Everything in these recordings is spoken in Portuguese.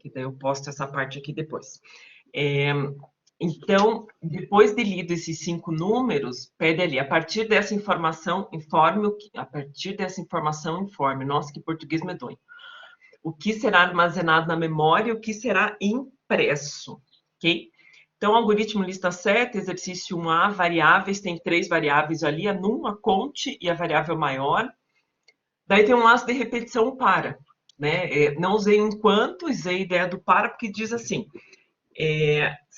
que daí eu posto essa parte aqui depois. Então, depois de lido esses 5 números, pede ali, a partir dessa informação, informe, nossa, que português medonho, o que será armazenado na memória e o que será impresso, ok? Então, o algoritmo lista 7, exercício 1A, variáveis, tem 3 variáveis ali, a num, a conte e a variável maior. Daí tem um laço de repetição para, né? Não usei enquanto, usei a ideia do para, porque diz assim,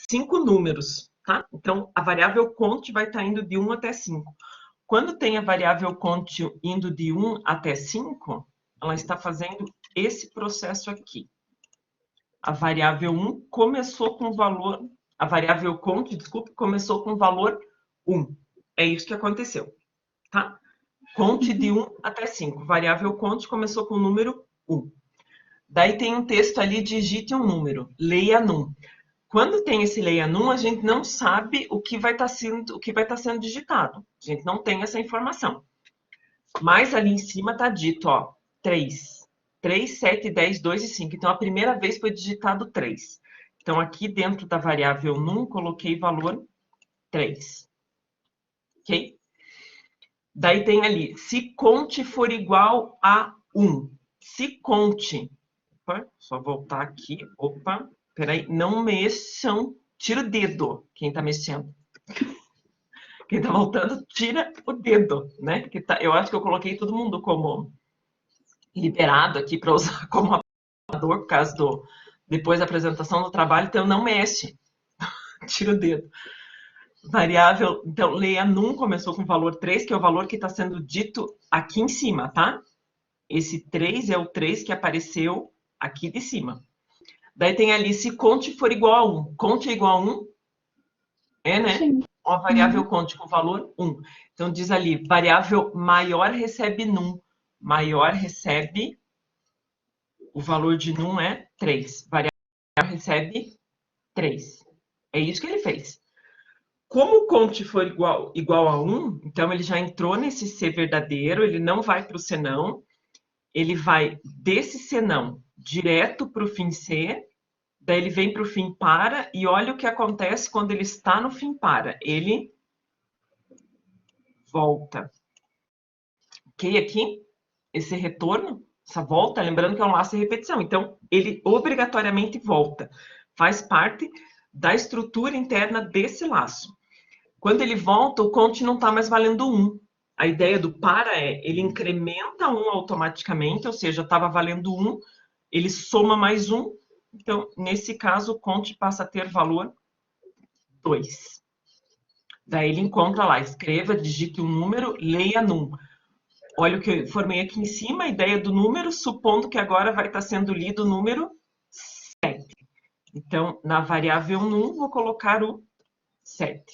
5 números, tá? Então, a variável conte vai estar indo de 1 até 5. Quando tem a variável conte indo de 1 até 5, ela está fazendo esse processo aqui. A variável 1 começou com o valor... A variável conte, desculpe, começou com o valor 1. É isso que aconteceu, tá? Conte de 1 até 5. Variável conte começou com o número 1. Daí tem um texto ali, digite um número, leia num. Quando tem esse leia num, a gente não sabe o que vai estar sendo digitado. A gente não tem essa informação. Mas ali em cima está dito, ó, 3. 3, 7, 10, 2 e 5. Então, a primeira vez foi digitado 3. Então, aqui dentro da variável num, coloquei valor 3. Ok? Daí tem ali, se conte for igual a 1. Se conte... Opa, só voltar aqui. Opa, peraí, não mexam. Tira o dedo, quem está mexendo. Quem está voltando, tira o dedo, né? Eu acho que eu coloquei todo mundo como liberado aqui para usar como apador, por causa depois da apresentação do trabalho, então não mexe. Tira o dedo. Variável, então, leia num começou com o valor 3, que é o valor que está sendo dito aqui em cima, tá? Esse 3 é o 3 que apareceu aqui de cima. Daí tem ali, se conte for igual a 1. Conte é igual a 1? É, né? Sim. Uma variável conte com valor 1. Então, diz ali, variável maior recebe num. Maior recebe, o valor de num é 3. Variável recebe 3. É isso que ele fez. Como o conte for igual a 1, então ele já entrou nesse ser verdadeiro, ele não vai para o senão, ele vai desse senão direto para o fim ser, daí ele vem para o fim para, e olha o que acontece quando ele está no fim para. Ele volta. Ok? Aqui, esse retorno, essa volta, lembrando que é um laço de repetição. Então, ele obrigatoriamente volta. Faz parte da estrutura interna desse laço. Quando ele volta, o conte não está mais valendo 1. A ideia do para é, ele incrementa 1 automaticamente, ou seja, estava valendo 1, ele soma mais 1, então, nesse caso, o conte passa a ter valor 2. Daí ele encontra lá, escreva, digite um número, leia num. Olha o que eu formei aqui em cima, a ideia do número, supondo que agora vai estar sendo lido o número 7. Então, na variável num, vou colocar o 7.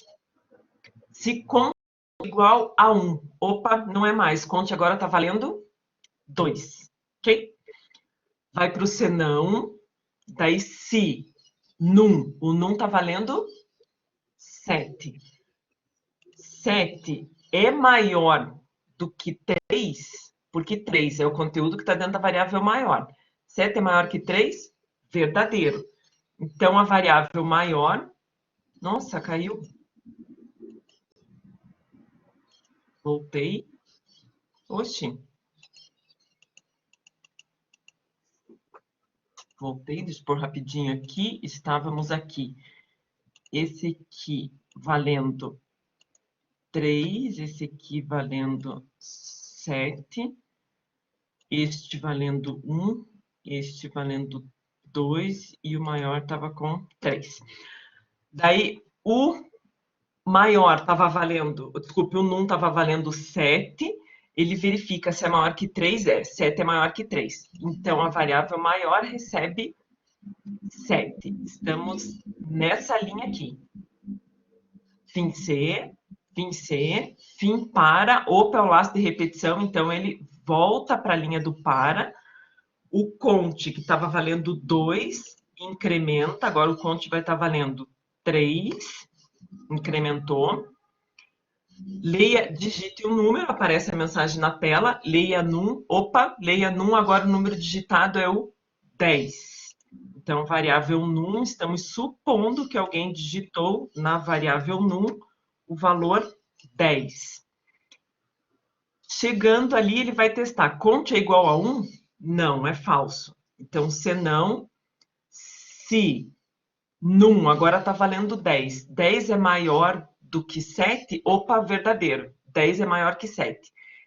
Se conte igual a 1, opa, não é mais, conte agora está valendo 2. Ok? Vai para o senão, daí se num, o num está valendo 7. 7 é maior do que 3, porque 3 é o conteúdo que está dentro da variável maior. 7 é maior que 3? Verdadeiro. Então, a variável maior... Nossa, caiu. Voltei. Oxi. Voltei, deixa eu pôr rapidinho aqui. Estávamos aqui. Esse aqui valendo 3, esse aqui valendo 7, este valendo 1, este valendo 2 e o maior estava com 3. Daí, o maior estava valendo, desculpe, o num estava valendo 7, ele verifica se é maior que 3, 7 é maior que 3. Então, a variável maior recebe 7. Estamos nessa linha aqui. Fim C, fim C, fim para, opa, é o laço de repetição, então ele volta para a linha do para. O conte, que estava valendo 2, incrementa, agora o conte vai estar valendo 3, incrementou. Leia, digite um número, aparece a mensagem na tela, leia num, opa, leia num, agora o número digitado é o 10. Então, variável num, estamos supondo que alguém digitou na variável num o valor 10. Chegando ali, ele vai testar. Conte é igual a 1? Não, é falso. Então, senão, se num agora está valendo 10. 10 é maior do que 7? Opa, verdadeiro. 10 é maior que 7.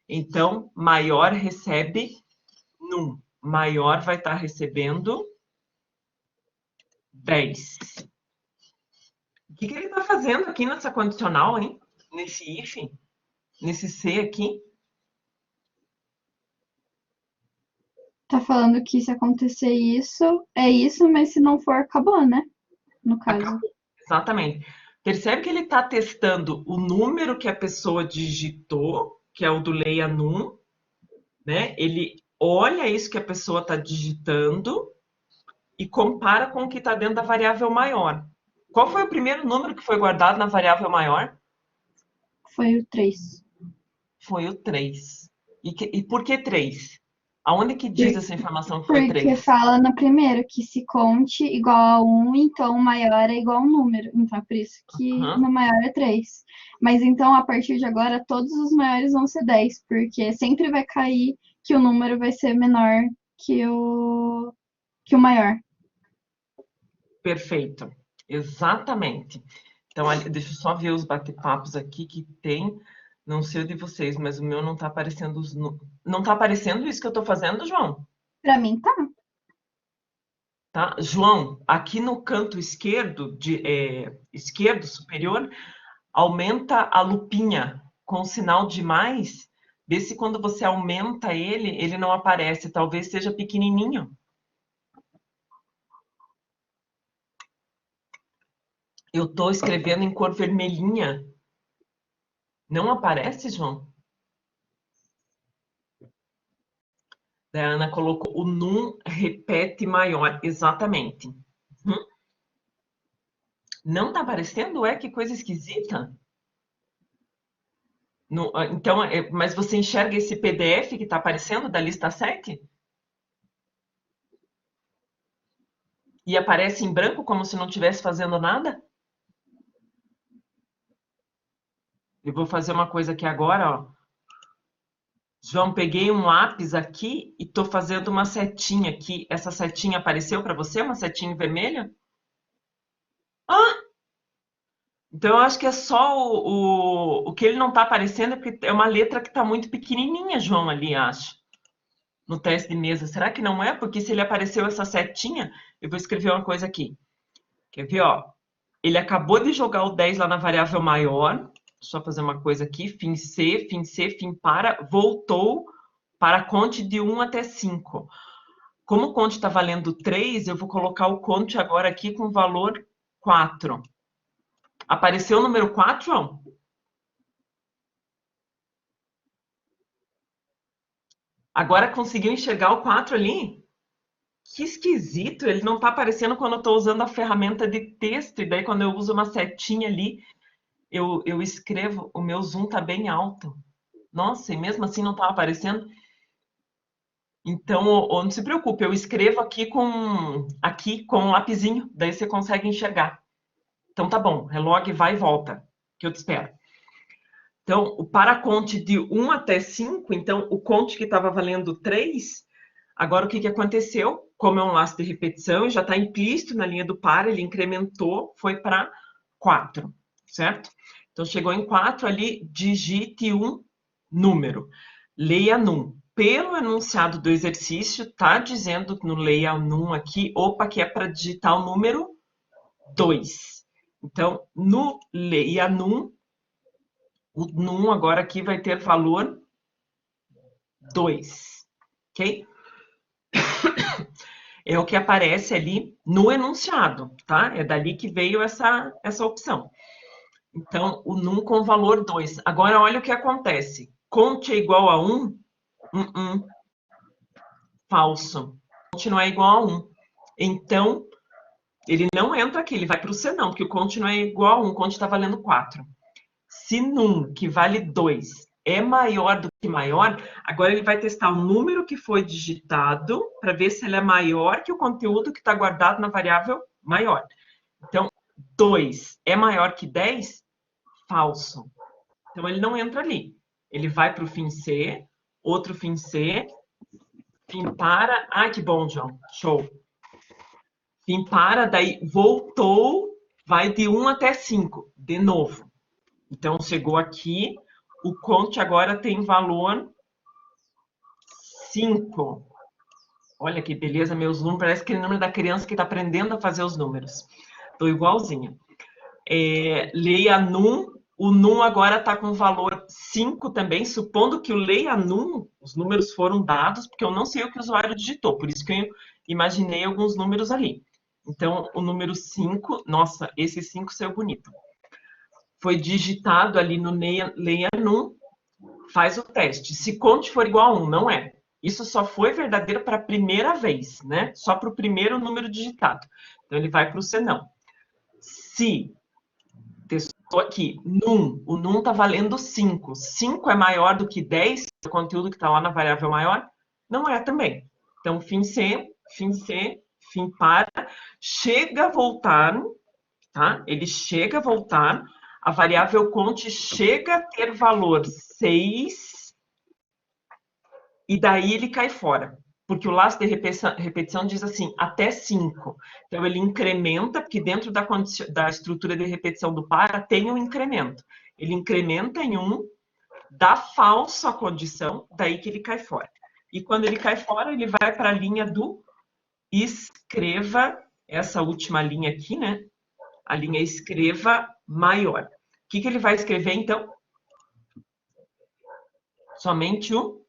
Então, maior recebe num. Maior vai estar recebendo 10. O que ele está fazendo aqui nessa condicional, hein? Nesse if, nesse C aqui? Tá falando que se acontecer isso, é isso, mas se não for, acabou, né? No caso. Acabou. Exatamente. Percebe que ele está testando o número que a pessoa digitou, que é o do leia num, né? Ele olha isso que a pessoa está digitando e compara com o que está dentro da variável maior. Qual foi o primeiro número que foi guardado na variável maior? Foi o 3. Foi o 3. E por que 3? Aonde que diz essa informação que foi Porque 3? fala no primeiro que se conte igual a 1, então o maior é igual a um número. Então é por isso que Uhum. no maior é 3. Mas então, a partir de agora, todos os maiores vão ser 10, porque sempre vai cair que o número vai ser menor que o maior. Perfeito. Exatamente. Então, deixa eu só ver os bate-papos aqui que tem. Não sei o de vocês, mas o meu não está aparecendo Não está aparecendo isso que eu estou fazendo, João? Pra mim, tá. Tá? João, aqui no canto esquerdo, esquerdo superior, aumenta a lupinha com o sinal de mais. Vê se quando você aumenta ele, ele não aparece. Talvez seja pequenininho. Eu estou escrevendo em cor vermelhinha. Não aparece, João? A Ana colocou o num repete maior. Exatamente. Não está aparecendo? Que coisa esquisita. Então, mas você enxerga esse PDF que está aparecendo da lista 7? E aparece em branco como se não estivesse fazendo nada? Eu vou fazer uma coisa aqui agora, ó. João, peguei um lápis aqui e estou fazendo uma setinha aqui. Essa setinha apareceu para você? Uma setinha vermelha? Ah! Então eu acho que é só o que ele não está aparecendo é porque é uma letra que está muito pequenininha, João, ali, acho. No teste de mesa. Será que não é? Porque se ele apareceu essa setinha, eu vou escrever uma coisa aqui. Quer ver, ó? Ele acabou de jogar o 10 lá na variável maior. Só fazer uma coisa aqui. Fim C, fim para. Voltou para a conte de 1 até 5. Como o conte está valendo 3, eu vou colocar o conte agora aqui com o valor 4. Apareceu o número 4, João? Agora conseguiu enxergar o 4 ali? Que esquisito, ele não está aparecendo quando eu estou usando a ferramenta de texto, e daí quando eu uso uma setinha ali, eu escrevo, o meu zoom está bem alto. Nossa, e mesmo assim não estava aparecendo? Então, não se preocupe, eu escrevo aqui com um lapisinho, daí você consegue enxergar. Então tá bom, relog vai e volta, que eu te espero. Então, o para conte de 1 até 5, então o conte que estava valendo 3, agora o que aconteceu? Como é um laço de repetição, já está implícito na linha do para, ele incrementou, foi para 4, certo? Então, chegou em 4 ali, digite um número. Leia num. Pelo enunciado do exercício, está dizendo no leia num aqui, opa, que é para digitar o número 2. Então, no leia num, o num agora aqui vai ter valor 2, ok? É o que aparece ali no enunciado, tá? É dali que veio essa opção. Então, o num com valor 2. Agora, olha o que acontece. Conte é igual a 1? Falso. Conte não é igual a 1. Então, ele não entra aqui, ele vai para o C não, porque o conte não é igual a 1, o conte está valendo 4. Se num, que vale 2, é maior do que maior, agora ele vai testar o número que foi digitado para ver se ele é maior que o conteúdo que está guardado na variável maior. Então, 2 é maior que 10? Falso. Então, ele não entra ali. Ele vai para o fim C, outro fim C, fim para... Ai, que bom, João. Show. Fim para, daí voltou, vai de 1 até 5, de novo. Então, chegou aqui, o conte agora tem valor 5. Olha que beleza, meus números, parece aquele número da criança que está aprendendo a fazer os números. Estou igualzinha. Leia num, o num agora está com valor 5 também, supondo que o leia num, os números foram dados, porque eu não sei o que o usuário digitou, por isso que eu imaginei alguns números ali. Então, o número 5, nossa, esse 5 saiu bonito. Foi digitado ali no leia num, faz o teste. Se conte for igual a 1, não é. Isso só foi verdadeiro para a primeira vez, né? Só para o primeiro número digitado. Então, ele vai para o senão. Se testou aqui, num, o num está valendo 5. 5 é maior do que 10, o conteúdo que está lá na variável maior? Não é também. Então, fim C, fim para, chega a voltar, tá? Ele chega a voltar, a variável conte chega a ter valor 6, e daí ele cai fora. Porque o laço de repetição diz assim, até 5. Então, ele incrementa, porque dentro da estrutura de repetição do para tem um incremento. Ele incrementa em 1, dá falso a condição, daí que ele cai fora. E quando ele cai fora, ele vai para a linha do escreva, essa última linha aqui, né? A linha escreva maior. O que ele vai escrever, então? Somente o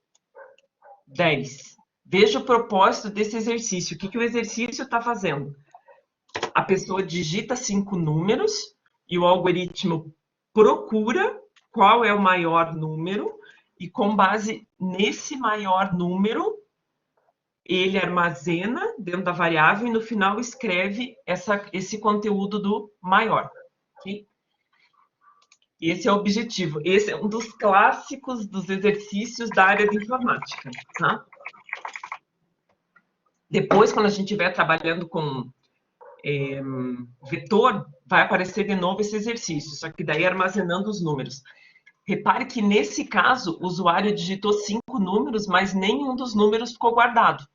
10. Veja o propósito desse exercício. O que o exercício está fazendo? A pessoa digita 5 números e o algoritmo procura qual é o maior número e, com base nesse maior número, ele armazena dentro da variável e, no final, escreve esse conteúdo do maior. Okay? Esse é o objetivo. Esse é um dos clássicos dos exercícios da área de informática. Tá? Depois, quando a gente estiver trabalhando com vetor, vai aparecer de novo esse exercício, só que daí armazenando os números. Repare que, nesse caso, o usuário digitou 5 números, mas nenhum dos números ficou guardado.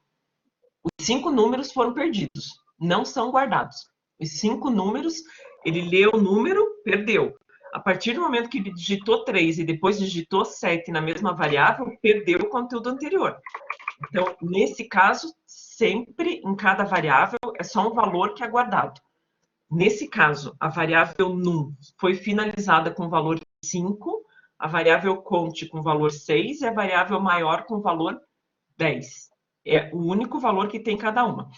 Os 5 números foram perdidos, não são guardados. Os 5 números, ele leu o número, perdeu. A partir do momento que ele digitou 3 e depois digitou 7 na mesma variável, perdeu o conteúdo anterior. Então, nesse caso, sempre em cada variável é só um valor que é guardado. Nesse caso, a variável num foi finalizada com o valor 5, a variável conte com o valor 6 e a variável maior com o valor 10. É o único valor que tem cada uma.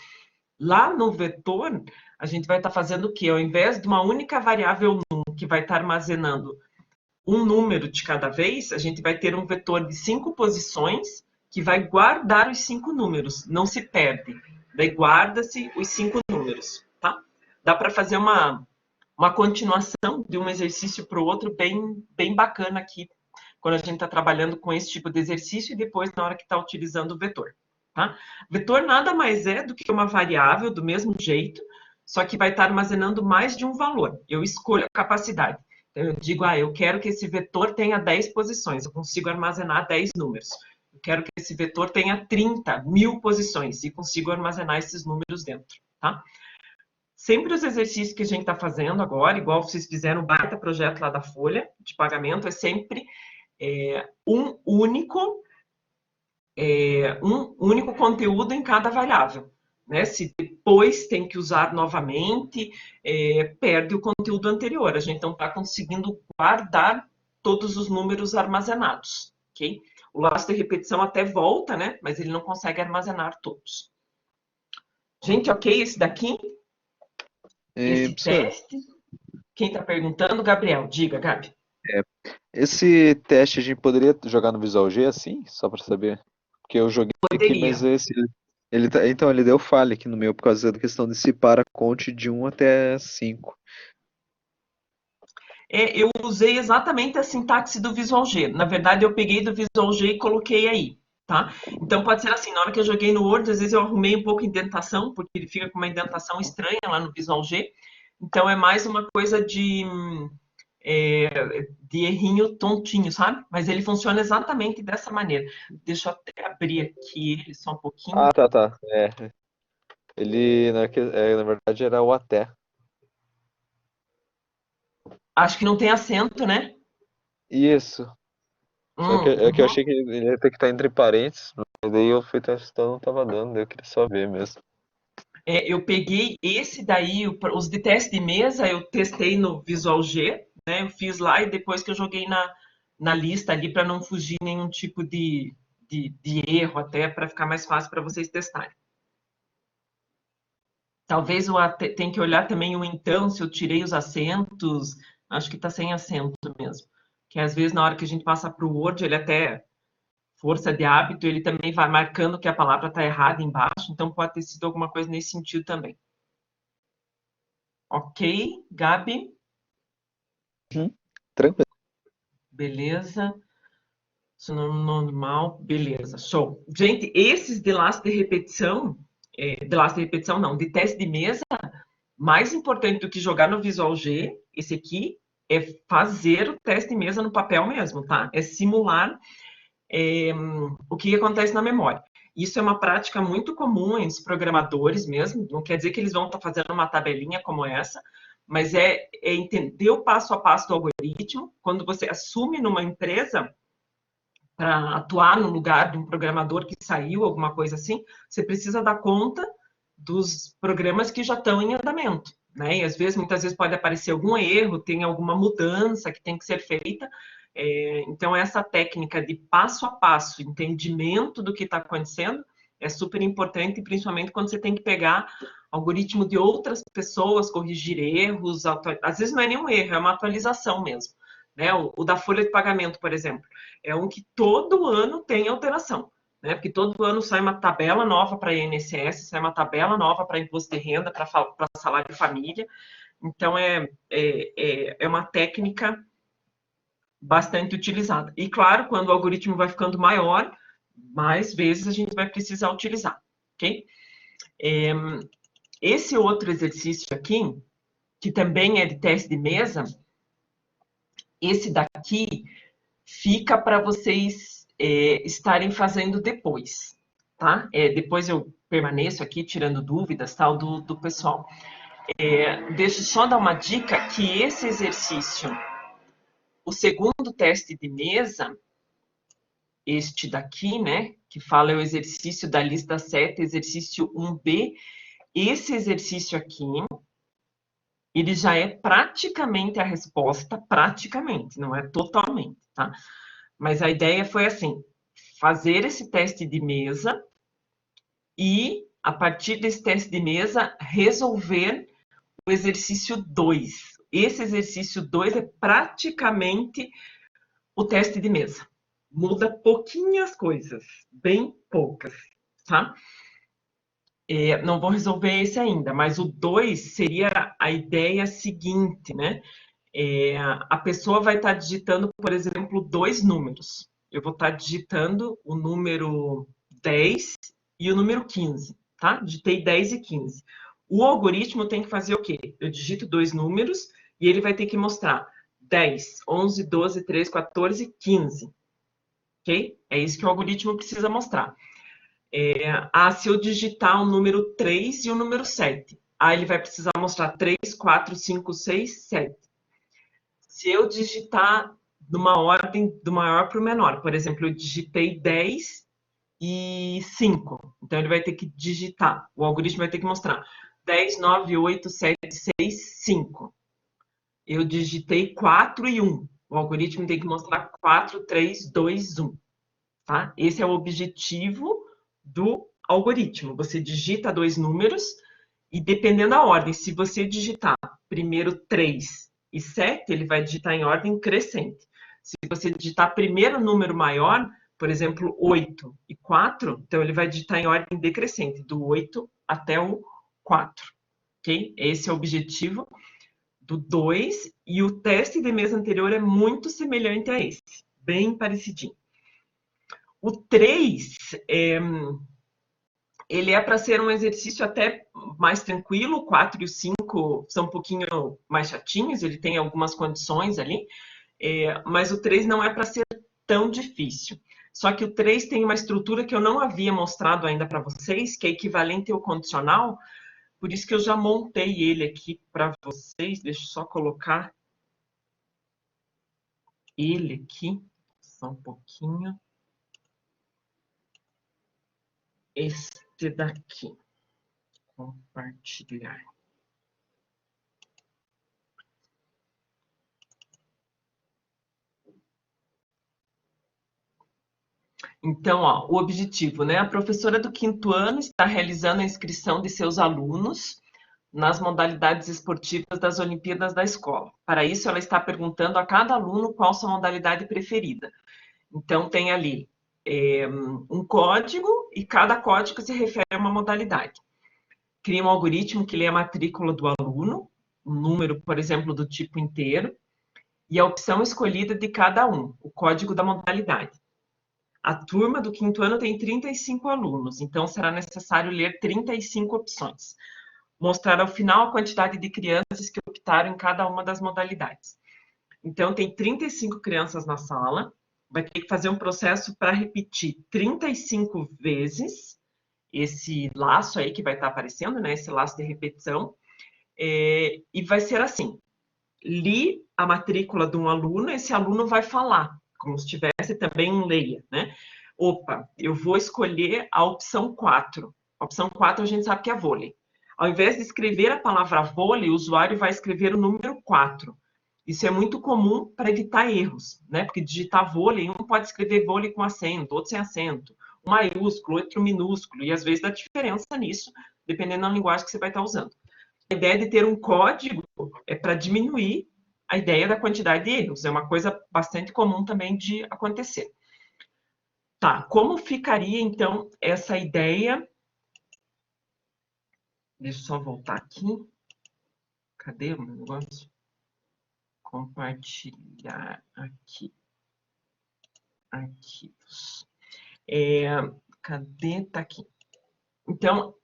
Lá no vetor, a gente vai estar fazendo o quê? Ao invés de uma única variável num que vai estar armazenando um número de cada vez, a gente vai ter um vetor de 5 posições que vai guardar os 5 números, não se perde. Daí guarda-se os 5 números, tá? Dá para fazer uma continuação de um exercício para o outro bem bacana aqui, quando a gente está trabalhando com esse tipo de exercício e depois na hora que está utilizando o vetor. Tá? Vetor nada mais é do que uma variável do mesmo jeito, só que vai estar armazenando mais de um valor. Eu escolho a capacidade. Então, eu digo, eu quero que esse vetor tenha 10 posições, eu consigo armazenar 10 números. Eu quero que esse vetor tenha 30.000 posições e consigo armazenar esses números dentro. Tá? Sempre os exercícios que a gente está fazendo agora, igual vocês fizeram o baita projeto lá da folha de pagamento, é sempre um único conteúdo em cada variável. Né? Se depois tem que usar novamente, perde o conteúdo anterior. A gente não está conseguindo guardar todos os números armazenados. Okay? O laço de repetição até volta, né? Mas ele não consegue armazenar todos. Gente, ok esse daqui? Esse teste? Quem está perguntando? Gabriel. Diga, Gabi. Esse teste a gente poderia jogar no Visual G assim? Só para saber. Porque eu joguei aqui, mas então ele deu falha aqui no meu por causa da questão de se para conte de 1 até 5. Eu usei exatamente a sintaxe do Visual G. Na verdade, eu peguei do Visual G e coloquei aí, tá? Então, pode ser assim, na hora que eu joguei no Word, às vezes eu arrumei um pouco a indentação, porque ele fica com uma indentação estranha lá no Visual G. Então, é mais uma coisa de errinho tontinho, sabe? Mas ele funciona exatamente dessa maneira. Deixa eu até abrir aqui ele só um pouquinho. Ah, tá. Ele, na verdade, era o até. Acho que não tem acento, né? Isso. Só que, é que eu Uhum. achei que ele ia ter que estar entre parênteses, mas daí eu fui testando, não tava dando, daí eu queria só ver mesmo. Eu peguei esse daí, os de teste de mesa, eu testei no Visual G, né? Eu fiz lá e depois que eu joguei na lista ali para não fugir nenhum tipo de erro, até para ficar mais fácil para vocês testarem. Talvez tem que olhar também o então, se eu tirei os acentos, acho que está sem acento mesmo. Que às vezes na hora que a gente passa para o Word, ele até, força de hábito, ele também vai marcando que a palavra está errada embaixo, então pode ter sido alguma coisa nesse sentido também. Ok, Gabi? Tranquilo. Beleza. Isso normal, beleza, show. Gente, esses de laço de repetição, de laço de repetição não, de teste de mesa, mais importante do que jogar no Visual G, esse aqui, é fazer o teste de mesa no papel mesmo, tá? É simular o que acontece na memória. Isso é uma prática muito comum entre os programadores mesmo, não quer dizer que eles vão estar fazendo uma tabelinha como essa, mas é entender o passo a passo do algoritmo. Quando você assume numa empresa para atuar no lugar de um programador que saiu, alguma coisa assim, você precisa dar conta dos programas que já estão em andamento, né? E às vezes, muitas vezes pode aparecer algum erro, tem alguma mudança que tem que ser feita. Então, essa técnica de passo a passo, entendimento do que está acontecendo, é super importante, principalmente quando você tem que pegar algoritmo de outras pessoas, corrigir erros, às vezes não é nenhum erro, é uma atualização mesmo. Né? O da folha de pagamento, por exemplo, é um que todo ano tem alteração. Né? Porque todo ano sai uma tabela nova para INSS, sai uma tabela nova para imposto de renda, para salário de família. Então, é uma técnica bastante utilizada. E, claro, quando o algoritmo vai ficando maior, mais vezes a gente vai precisar utilizar. Ok? Esse outro exercício aqui, que também é de teste de mesa, esse daqui fica para vocês estarem fazendo depois, tá? Depois eu permaneço aqui tirando dúvidas tal do pessoal. Deixa eu só dar uma dica que esse exercício, o segundo teste de mesa, este daqui, né, que fala é o exercício da lista 7, exercício 1B, esse exercício aqui, ele já é praticamente a resposta, praticamente, não é totalmente, tá? Mas a ideia foi assim, fazer esse teste de mesa e, a partir desse teste de mesa, resolver o exercício 2. Esse exercício 2 é praticamente o teste de mesa. Muda pouquinhas coisas, bem poucas, tá? Não vou resolver esse ainda, mas o 2 seria a ideia seguinte, né? A pessoa vai estar digitando, por exemplo, dois números. Eu vou estar digitando o número 10 e o número 15, tá? Digitei 10 e 15. O algoritmo tem que fazer o quê? Eu digito dois números e ele vai ter que mostrar 10, 11, 12, 13, 14, 15. Ok? É isso que o algoritmo precisa mostrar. Se eu digitar o número 3 e o número 7, aí ele vai precisar mostrar 3, 4, 5, 6, 7. Se eu digitar numa ordem do maior para o menor, por exemplo, eu digitei 10 e 5, então ele vai ter que digitar, o algoritmo vai ter que mostrar 10, 9, 8, 7, 6, 5. Eu digitei 4 e 1, o algoritmo tem que mostrar 4, 3, 2, 1. Tá? Esse é o objetivo do algoritmo. Você digita dois números e, dependendo da ordem, se você digitar primeiro 3 e 7, ele vai digitar em ordem crescente. Se você digitar primeiro número maior, por exemplo, 8 e 4, então ele vai digitar em ordem decrescente, do 8 até o 4. Okay? Esse é o objetivo do 2, e o teste de mês anterior é muito semelhante a esse, bem parecidinho. O 3, ele é para ser um exercício até mais tranquilo, o 4 e o 5 são um pouquinho mais chatinhos, ele tem algumas condições ali, mas o 3 não é para ser tão difícil. Só que o 3 tem uma estrutura que eu não havia mostrado ainda para vocês, que é equivalente ao condicional, por isso que eu já montei ele aqui para vocês. Deixa eu só colocar ele aqui, só um pouquinho. Este daqui. Compartilhar. Então, ó, o objetivo, né? A professora do 5º ano está realizando a inscrição de seus alunos nas modalidades esportivas das Olimpíadas da escola. Para isso, ela está perguntando a cada aluno qual sua modalidade preferida. Então, tem ali um código e cada código se refere a uma modalidade. Cria um algoritmo que lê a matrícula do aluno, um número, por exemplo, do tipo inteiro, e a opção escolhida de cada um, o código da modalidade. A turma do 5º ano tem 35 alunos, então será necessário ler 35 opções. Mostrar ao final a quantidade de crianças que optaram em cada uma das modalidades. Então, tem 35 crianças na sala, vai ter que fazer um processo para repetir 35 vezes esse laço aí que vai estar aparecendo, né? Esse laço de repetição. E vai ser assim, li a matrícula de um aluno, esse aluno vai falar, como se tivesse também um leia, né? Opa, eu vou escolher a opção 4. A opção 4 a gente sabe que é vôlei. Ao invés de escrever a palavra vôlei, o usuário vai escrever o número 4. Isso é muito comum para evitar erros, né? Porque digitar vôlei, um pode escrever vôlei com acento, outro sem acento, um maiúsculo, outro minúsculo, e às vezes dá diferença nisso, dependendo da linguagem que você vai estar usando. A ideia de ter um código é para diminuir a ideia da quantidade de erros. É uma coisa bastante comum também de acontecer. Tá, como ficaria, então, essa ideia? Deixa eu só voltar aqui. Cadê o meu negócio? Compartilhar aqui. Arquivos. Cadê? Tá aqui. Então,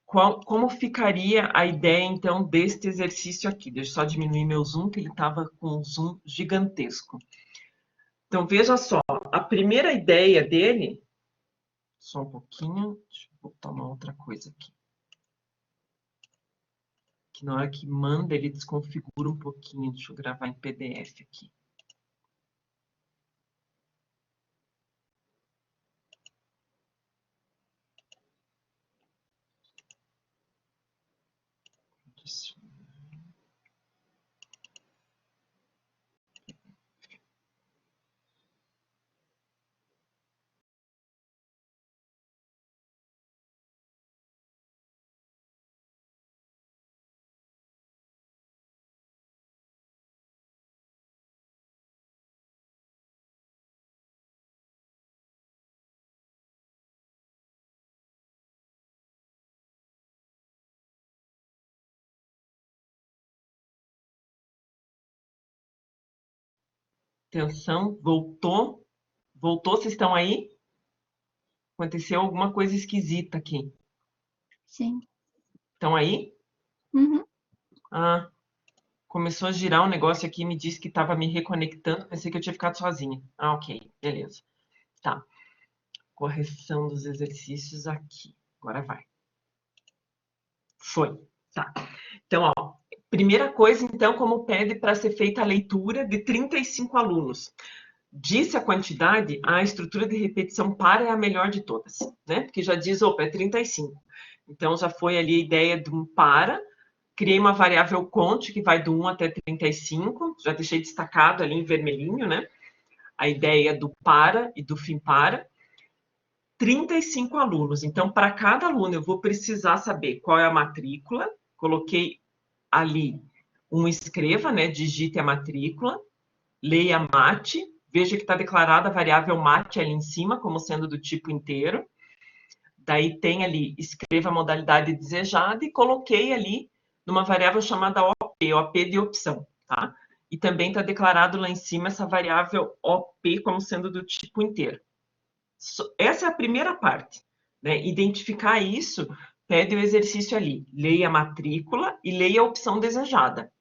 como ficaria a ideia, então, deste exercício aqui? Deixa eu só diminuir meu zoom, que ele estava com um zoom gigantesco. Então, veja só, a primeira ideia dele... Só um pouquinho, deixa eu botar uma outra coisa aqui. Que na hora que manda, ele desconfigura um pouquinho. Deixa eu gravar em PDF aqui. Atenção, voltou. Voltou, vocês estão aí? Aconteceu alguma coisa esquisita aqui. Sim. Estão aí? Uhum. Ah, começou a girar um negócio aqui, me disse que estava me reconectando, pensei que eu tinha ficado sozinha. Ah, ok, beleza. Tá. Correção dos exercícios aqui. Agora vai. Foi. Tá. Então, ó, primeira coisa, então, como pede para ser feita a leitura de 35 alunos. Disse a quantidade, a estrutura de repetição para é a melhor de todas, né? Porque já diz, opa, é 35. Então, já foi ali a ideia de um para. Criei uma variável cont, que vai do 1 até 35. Já deixei destacado ali em vermelhinho, né? A ideia do para e do fim para. 35 alunos. Então, para cada aluno, eu vou precisar saber qual é a matrícula. Coloquei ali um escreva, né? Digite a matrícula. Leia mate. Veja que está declarada a variável mate ali em cima, como sendo do tipo inteiro. Daí tem ali, escreva a modalidade desejada e coloquei ali numa variável chamada OP de opção, tá? E também está declarado lá em cima essa variável OP como sendo do tipo inteiro. Essa é a primeira parte, né? Identificar isso, pede o exercício ali. Leia a matrícula e leia a opção desejada.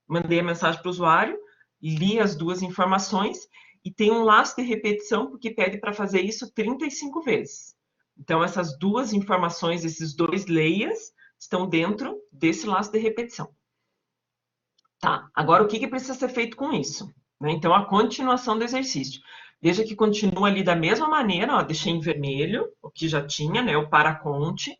Mandei a mensagem para o usuário, li as duas informações e tem um laço de repetição, porque pede para fazer isso 35 vezes. Então, essas duas informações, esses dois leias, estão dentro desse laço de repetição. Tá, agora o que precisa ser feito com isso? Né? Então, a continuação do exercício. Veja que continua ali da mesma maneira, ó, deixei em vermelho, o que já tinha, né, o paraconte,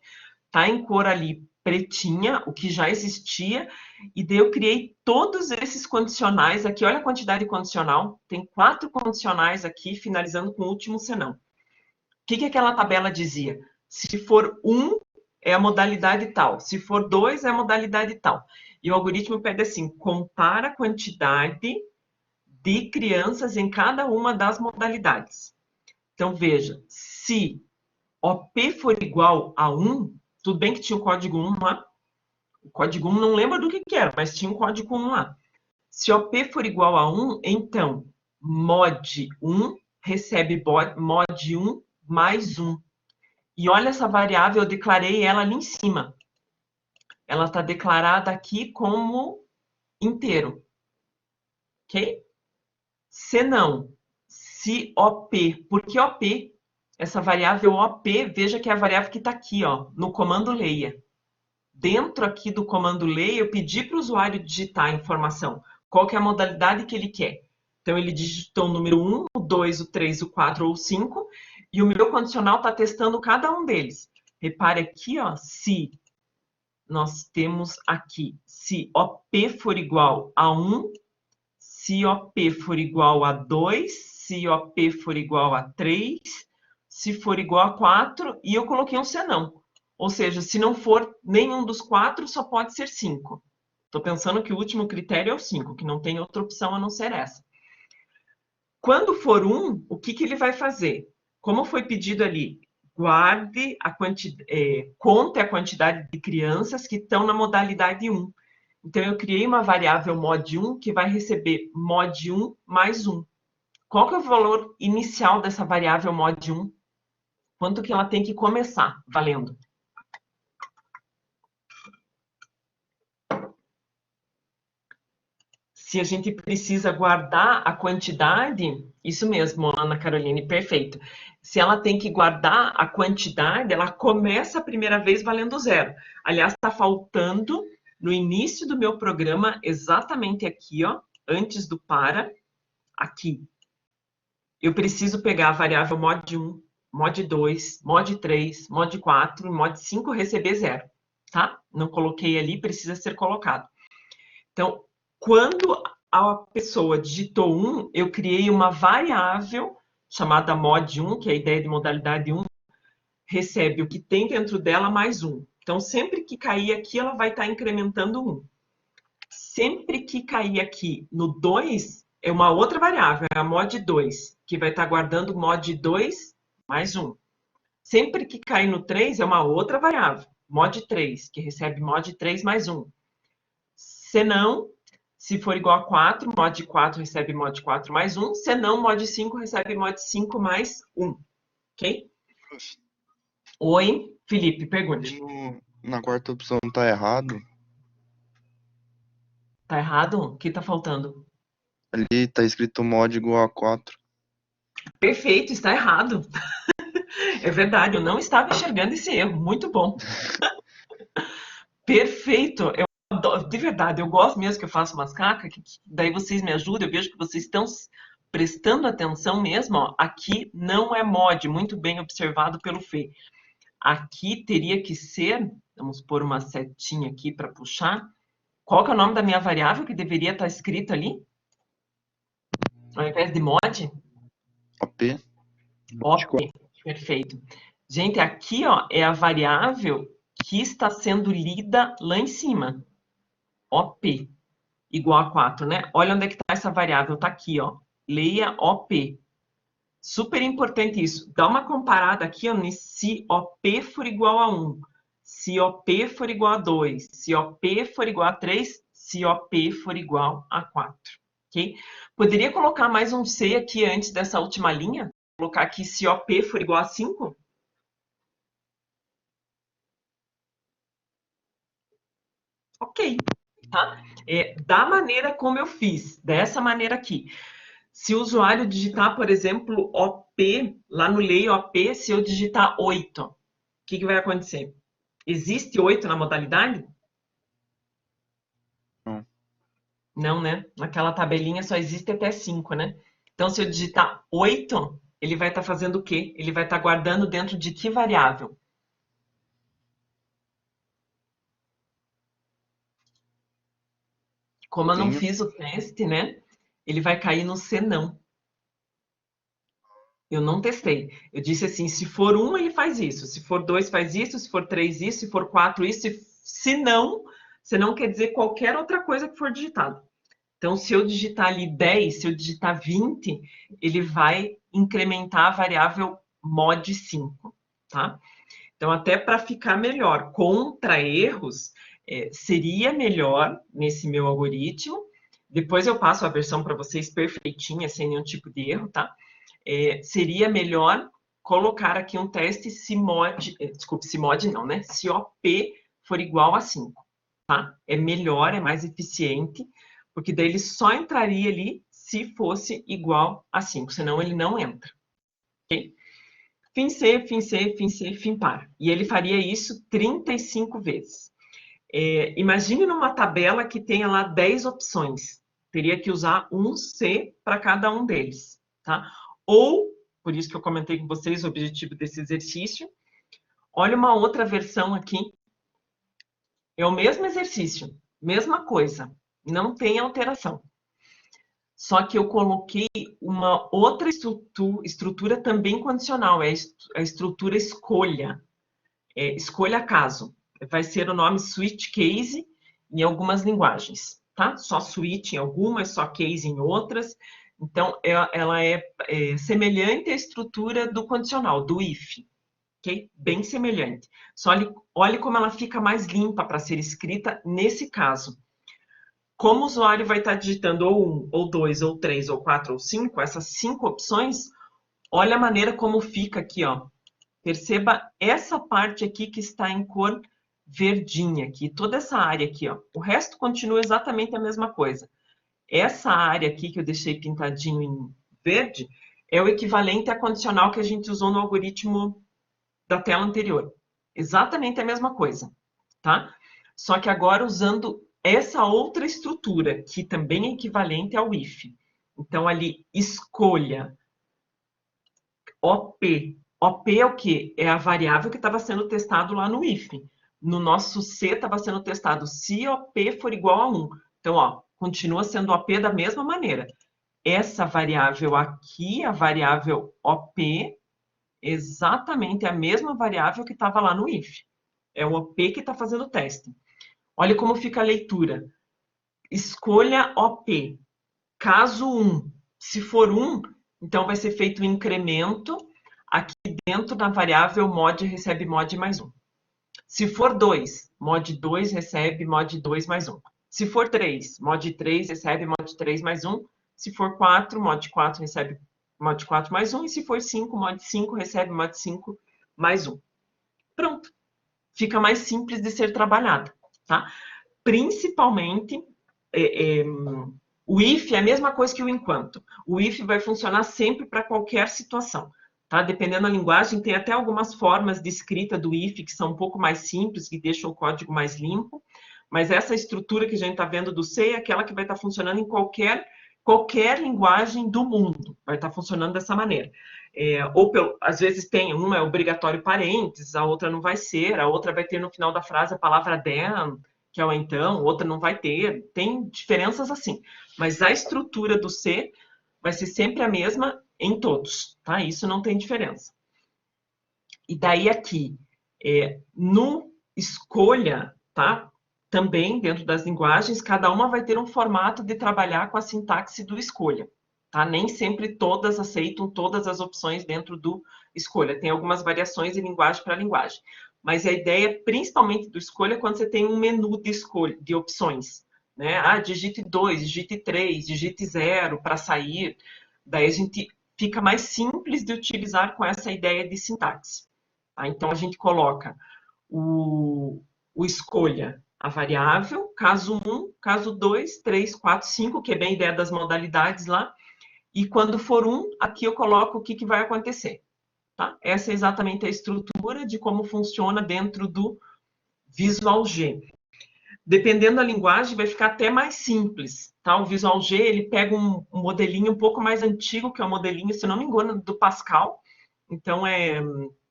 tá em cor ali pretinha, o que já existia, e daí eu criei todos esses condicionais aqui, olha a quantidade de condicional, tem 4 condicionais aqui, finalizando com o último senão. O que aquela tabela dizia? Se for 1, é a modalidade tal, se for 2, é a modalidade tal. E o algoritmo pede assim, compara a quantidade de crianças em cada uma das modalidades. Então, veja, se OP for igual a 1, tudo bem que tinha o código 1 lá, o código 1 não lembra do que era, mas tinha um código 1 lá. Se OP for igual a 1, então mod 1 recebe mod 1 mais 1. E olha essa variável, eu declarei ela ali em cima. Ela está declarada aqui como inteiro. Ok? Se não, se OP, por que OP? Essa variável OP, veja que é a variável que está aqui, ó, no comando leia. Dentro aqui do comando leia, eu pedi para o usuário digitar a informação. Qual que é a modalidade que ele quer? Então, ele digitou o número 1, o 2, o 3, o 4 ou o 5, e o meu condicional está testando cada um deles. Repare aqui, ó, se nós temos aqui, se OP for igual a 1, se OP for igual a 2, se OP for igual a 3, se for igual a 4, e eu coloquei um senão. Ou seja, se não for nenhum dos 4, só pode ser 5. Estou pensando que o último critério é o 5, que não tem outra opção a não ser essa. Quando for 1, o que ele vai fazer? Como foi pedido ali, guarde a conte a quantidade de crianças que estão na modalidade 1. Então, eu criei uma variável mod1 que vai receber mod1 mais 1. Qual que é o valor inicial dessa variável mod1? Quanto que ela tem que começar valendo? Se a gente precisa guardar a quantidade, isso mesmo, Ana Caroline, perfeito. Se ela tem que guardar a quantidade, ela começa a primeira vez valendo 0. Aliás, está faltando no início do meu programa, exatamente aqui, ó, antes do para, aqui. Eu preciso pegar a variável mod1, mod2, mod3, mod4 e mod5 receber 0, tá? Não coloquei ali, precisa ser colocado. Então, quando a pessoa digitou 1, eu criei uma variável chamada mod1, que é a ideia de modalidade 1, recebe o que tem dentro dela mais 1. Então, sempre que cair aqui, ela vai estar incrementando 1. Sempre que cair aqui no 2, é uma outra variável, é a mod2, que vai estar guardando mod2 mais 1. Sempre que cair no 3, é uma outra variável, mod3, que recebe mod3 mais 1. Se não, se for igual a 4, mod 4 recebe mod 4 mais 1. Se não, mod 5 recebe mod 5 mais 1. Ok? Oi, Felipe, pergunte. Na quarta opção tá errado? Tá errado? O que tá faltando? Ali tá escrito mod igual a 4. Perfeito, está errado. É verdade, eu não estava enxergando esse erro. Muito bom. Perfeito. De verdade, eu gosto mesmo que eu faço umas cacas, que daí vocês me ajudam, eu vejo que vocês estão prestando atenção mesmo. Ó. Aqui não é mod, muito bem observado pelo Fê. Aqui teria que ser, vamos pôr uma setinha aqui para puxar. Qual que é o nome da minha variável que deveria estar escrito ali? Ao invés de mod? OP. OP, perfeito. Gente, aqui ó, é a variável que está sendo lida lá em cima. OP, igual a 4, né? Olha onde é que está essa variável, está aqui, ó. Leia OP. Super importante isso. Dá uma comparada aqui, ó, se OP for igual a 1, se OP for igual a 2, se OP for igual a 3, se OP for igual a 4. Ok? Poderia colocar mais um C aqui antes dessa última linha? Colocar aqui se OP for igual a 5? Ok, tá? Da maneira como eu fiz, dessa maneira aqui. Se o usuário digitar, por exemplo, OP, lá no Lei OP, se eu digitar 8, o que vai acontecer? Existe 8 na modalidade? Não. Não, né? Naquela tabelinha só existe até 5, né? Então, se eu digitar 8, ele vai estar fazendo o quê? Ele vai estar guardando dentro de que variável? Como eu não Sim. fiz o teste, né? Ele vai cair no senão. Eu não testei. Eu disse assim, se for 1, ele faz isso. Se for 2, faz isso. Se for 3, isso. Se for 4, isso. Se não quer dizer qualquer outra coisa que for digitado. Então, se eu digitar ali 10, se eu digitar 20, ele vai incrementar a variável mod 5, tá? Então, até para ficar melhor contra erros, seria melhor nesse meu algoritmo. Depois eu passo a versão para vocês perfeitinha, sem nenhum tipo de erro, tá? Seria melhor colocar aqui um teste se mod, desculpe, se mod não, né? Se OP for igual a 5, tá? É melhor, é mais eficiente, porque daí ele só entraria ali se fosse igual a 5, senão ele não entra, ok? Fim C, fim C, fim C, fim par. E ele faria isso 35 vezes. Imagine numa tabela que tenha lá 10 opções. Teria que usar um C para cada um deles, tá? Ou, por isso que eu comentei com vocês o objetivo desse exercício, olha uma outra versão aqui. É o mesmo exercício, mesma coisa, não tem alteração. Só que eu coloquei uma outra estrutura também condicional, é a estrutura escolha. Escolha caso. Vai ser o nome switch case em algumas linguagens, tá? Só switch em algumas, só case em outras. Então, ela é semelhante à estrutura do condicional, do if. Okay? Bem semelhante. Só olhe como ela fica mais limpa para ser escrita nesse caso. Como o usuário vai estar digitando ou 1, ou 2, ou 3, ou 4, ou 5, essas 5 opções, olha a maneira como fica aqui, ó. Perceba essa parte aqui que está em cor verdinha aqui, toda essa área aqui, ó. O resto continua exatamente a mesma coisa. Essa área aqui que eu deixei pintadinho em verde é o equivalente à condicional que a gente usou no algoritmo da tela anterior. Exatamente a mesma coisa, tá? Só que agora usando essa outra estrutura, que também é equivalente ao if. Então, ali, escolha OP. OP é o quê? É a variável que estava sendo testado lá no if. No nosso C estava sendo testado se OP for igual a 1. Então, ó, continua sendo OP da mesma maneira. Essa variável aqui, a variável OP, exatamente a mesma variável que estava lá no if. É o OP que está fazendo o teste. Olha como fica a leitura. Escolha OP. Caso 1, se for 1, então vai ser feito o incremento aqui dentro da variável mod recebe mod mais 1. Se for 2, mod 2 recebe mod 2 mais 1. Se for 3, mod 3 recebe mod 3 mais 1. Se for 4, mod 4 recebe mod 4 mais 1. E se for 5, mod 5 recebe mod 5 mais 1. Pronto. Fica mais simples de ser trabalhada, tá? Principalmente, o if é a mesma coisa que o enquanto. O if vai funcionar sempre para qualquer situação, tá? Dependendo da linguagem, tem até algumas formas de escrita do if que são um pouco mais simples, que deixam o código mais limpo, mas essa estrutura que a gente está vendo do C é aquela que vai estar funcionando em qualquer linguagem do mundo, vai estar funcionando dessa maneira. Às vezes tem uma é obrigatório parênteses, a outra não vai ser, a outra vai ter no final da frase a palavra then, que é o então, outra não vai ter, tem diferenças assim. Mas a estrutura do C vai ser sempre a mesma em todos, tá? Isso não tem diferença. E daí aqui, no escolha, tá? Também, dentro das linguagens, cada uma vai ter um formato de trabalhar com a sintaxe do escolha. Tá? Nem sempre todas aceitam todas as opções dentro do escolha. Tem algumas variações de linguagem para linguagem. Mas a ideia, principalmente do escolha, é quando você tem um menu de escolha, de opções. né? Ah, digite 2, digite 3, digite 0 para sair. Daí a gente fica mais simples de utilizar com essa ideia de sintaxe. Tá? Então a gente coloca o escolha a variável, caso 1, caso 2, 3, 4, 5, que é bem a ideia das modalidades lá. E quando for 1, aqui eu coloco o que vai acontecer. Tá? Essa é exatamente a estrutura de como funciona dentro do Visual G. Dependendo da linguagem, vai ficar até mais simples. Tá? O Visual G ele pega um modelinho um pouco mais antigo, que é o modelinho, se não me engano, do Pascal. Então,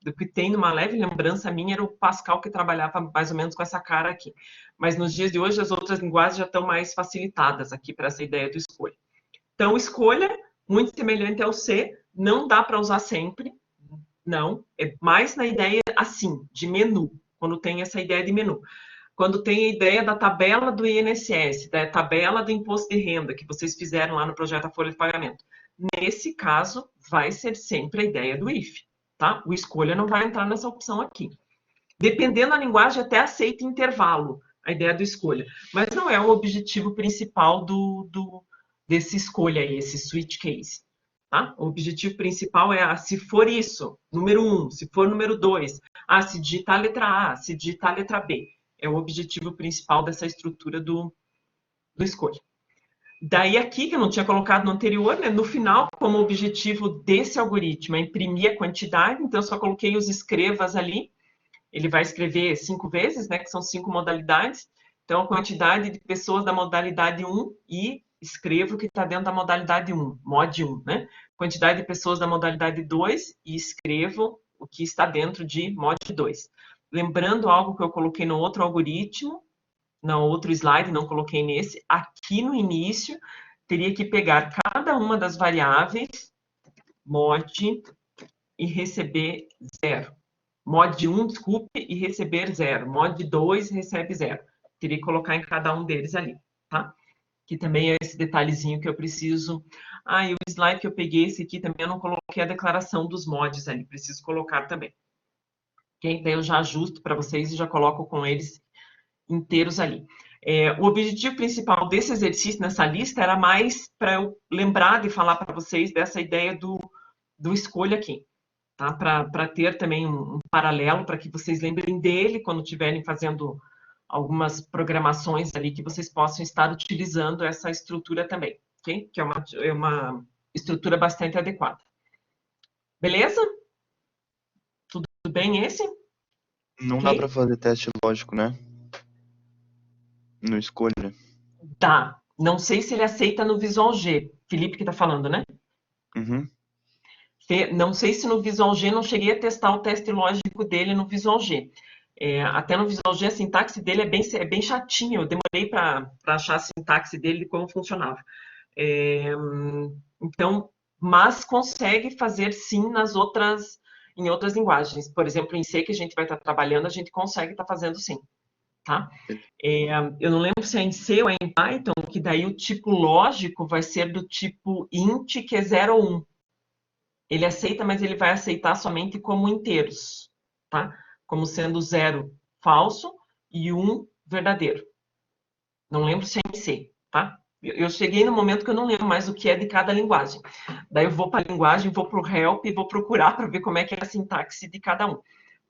do que tem numa leve lembrança minha, era o Pascal que trabalhava mais ou menos com essa cara aqui. Mas nos dias de hoje, as outras linguagens já estão mais facilitadas aqui para essa ideia do escolha. Então, escolha, muito semelhante ao C, não dá para usar sempre, não. É mais na ideia, assim, de menu, quando tem essa ideia de menu. Quando tem a ideia da tabela do INSS, da tabela do imposto de renda que vocês fizeram lá no projeto da Folha de Pagamento. Nesse caso, vai ser sempre a ideia do if, tá? O escolha não vai entrar nessa opção aqui. Dependendo da linguagem, até aceita intervalo, a ideia do escolha. Mas não é o objetivo principal desse escolha aí, esse switch case. Tá? O objetivo principal é, se for isso, número 1, se for número 2, se digitar a letra A, se digitar a letra B. É o objetivo principal dessa estrutura do escolha. Daí aqui, que eu não tinha colocado no anterior, né, no final, como objetivo desse algoritmo é imprimir a quantidade, então eu só coloquei os escrevas ali. Ele vai escrever 5 vezes, né, que são 5 modalidades. Então, a quantidade de pessoas da modalidade 1 e escrevo o que está dentro da modalidade 1, mod 1, né? Quantidade de pessoas da modalidade 2 e escrevo o que está dentro de mod 2. Lembrando algo que eu coloquei no outro algoritmo, no outro slide, não coloquei nesse, aqui no início, teria que pegar cada uma das variáveis, mod, e receber 0. Mod 1, desculpe, e receber 0. Mod 2, recebe 0. Teria que colocar em cada um deles ali, tá? Que também é esse detalhezinho que eu preciso. E o slide que eu peguei, esse aqui também, eu não coloquei a declaração dos mods ali. Preciso colocar também. Okay? Daí eu já ajusto para vocês e já coloco com eles inteiros ali. O objetivo principal desse exercício nessa lista era mais para eu lembrar de falar para vocês dessa ideia do escolha aqui. Tá? Para ter também um paralelo, para que vocês lembrem dele quando estiverem fazendo algumas programações ali, que vocês possam estar utilizando essa estrutura também, ok? Que é uma estrutura bastante adequada. Beleza? Tudo bem esse? Não dá para fazer teste lógico, né? No escolha. Dá. Não sei se ele aceita no Visual G. Felipe que está falando, né? Uhum. Não sei se no Visual G, não cheguei a testar o teste lógico dele no Visual G. Até no Visual G, a sintaxe dele é bem chatinho. Eu demorei para achar a sintaxe dele e como funcionava. Então, mas consegue fazer sim em outras linguagens. Por exemplo, em C, que a gente vai estar trabalhando, a gente consegue estar fazendo sim. Tá? Eu não lembro se é em C ou é em Python, que daí o tipo lógico vai ser do tipo int, que é 0 ou 1. Ele aceita, mas ele vai aceitar somente como inteiros, tá? Como sendo 0 falso e 1 verdadeiro. Não lembro se é em C, tá? Eu cheguei no momento que eu não lembro mais o que é de cada linguagem. Daí eu vou para a linguagem, vou para o help e vou procurar para ver como é que é a sintaxe de cada um.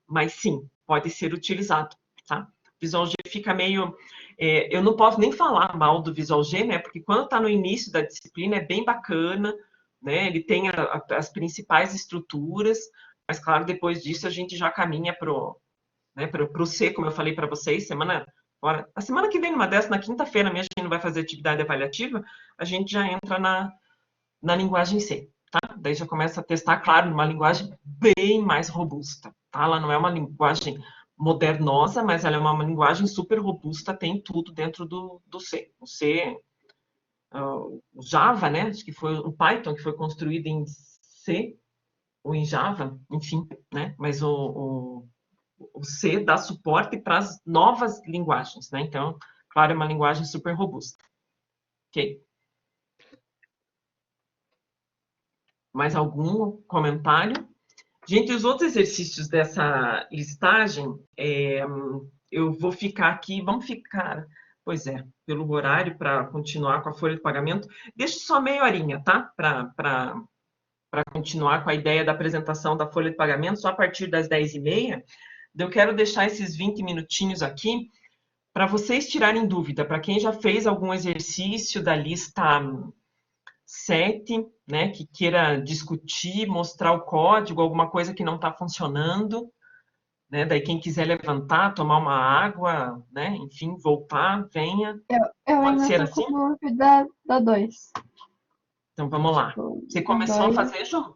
Mas sim, pode ser utilizado, tá? Visual G fica meio... eu não posso nem falar mal do Visual G, né? Porque quando está no início da disciplina é bem bacana, né? Ele tem as principais estruturas, mas claro, depois disso a gente já caminha para o C, como eu falei para vocês, a semana que vem, numa dessa, na quinta-feira mesmo, a gente não vai fazer atividade avaliativa, a gente já entra na linguagem C, tá? Daí já começa a testar, claro, numa linguagem bem mais robusta, tá? Ela não é uma linguagem modernosa, mas ela é uma linguagem super robusta, tem tudo dentro do C. O C, o Java, né? Acho que foi o Python, que foi construído em C, ou em Java, enfim, né? Mas o C dá suporte para as novas linguagens, né? Então, claro, é uma linguagem super robusta. Ok? Mais algum comentário? Gente, os outros exercícios dessa listagem, eu vou ficar aqui, vamos ficar Pois é, pelo horário para continuar com a folha de pagamento. Deixa só meia horinha, tá? Para continuar com a ideia da apresentação da folha de pagamento, só a partir das 10h30. Eu quero deixar esses 20 minutinhos aqui para vocês tirarem dúvida, para quem já fez algum exercício da lista 7, né, que queira discutir, mostrar o código, alguma coisa que não está funcionando, né, daí quem quiser levantar, tomar uma água, né, enfim, voltar, venha. Eu Pode ainda ser tô assim? com dúvida da 2. Então vamos lá. Tipo, Você começou a dois. fazer, Ju?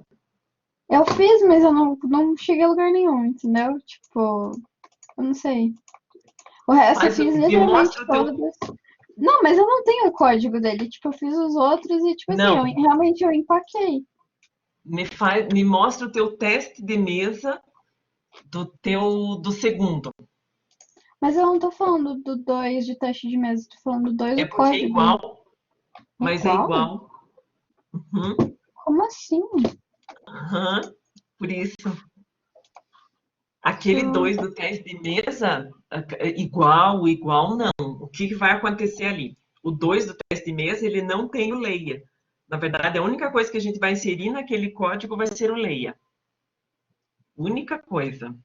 Eu fiz, mas eu não cheguei a lugar nenhum, entendeu? Tipo, eu não sei. O resto eu Mas fiz me literalmente mostra o teu... todas. Não, mas eu não tenho o código dele. Tipo, eu fiz os outros e, tipo assim, Não, realmente eu empaquei. me mostra o teu teste de mesa do segundo. Mas eu não tô falando do 2 de teste de mesa, tô falando do 2 É do porque é código. igual, É mas é igual? igual. Uhum, Como assim? uhum. Por isso, Deixa aquele eu... 2 do teste de mesa, igual não. O que vai acontecer ali? O 2 do teste de mesa, ele não tem o leia. Na verdade, a única coisa que a gente vai inserir naquele código vai ser o leia. Única coisa.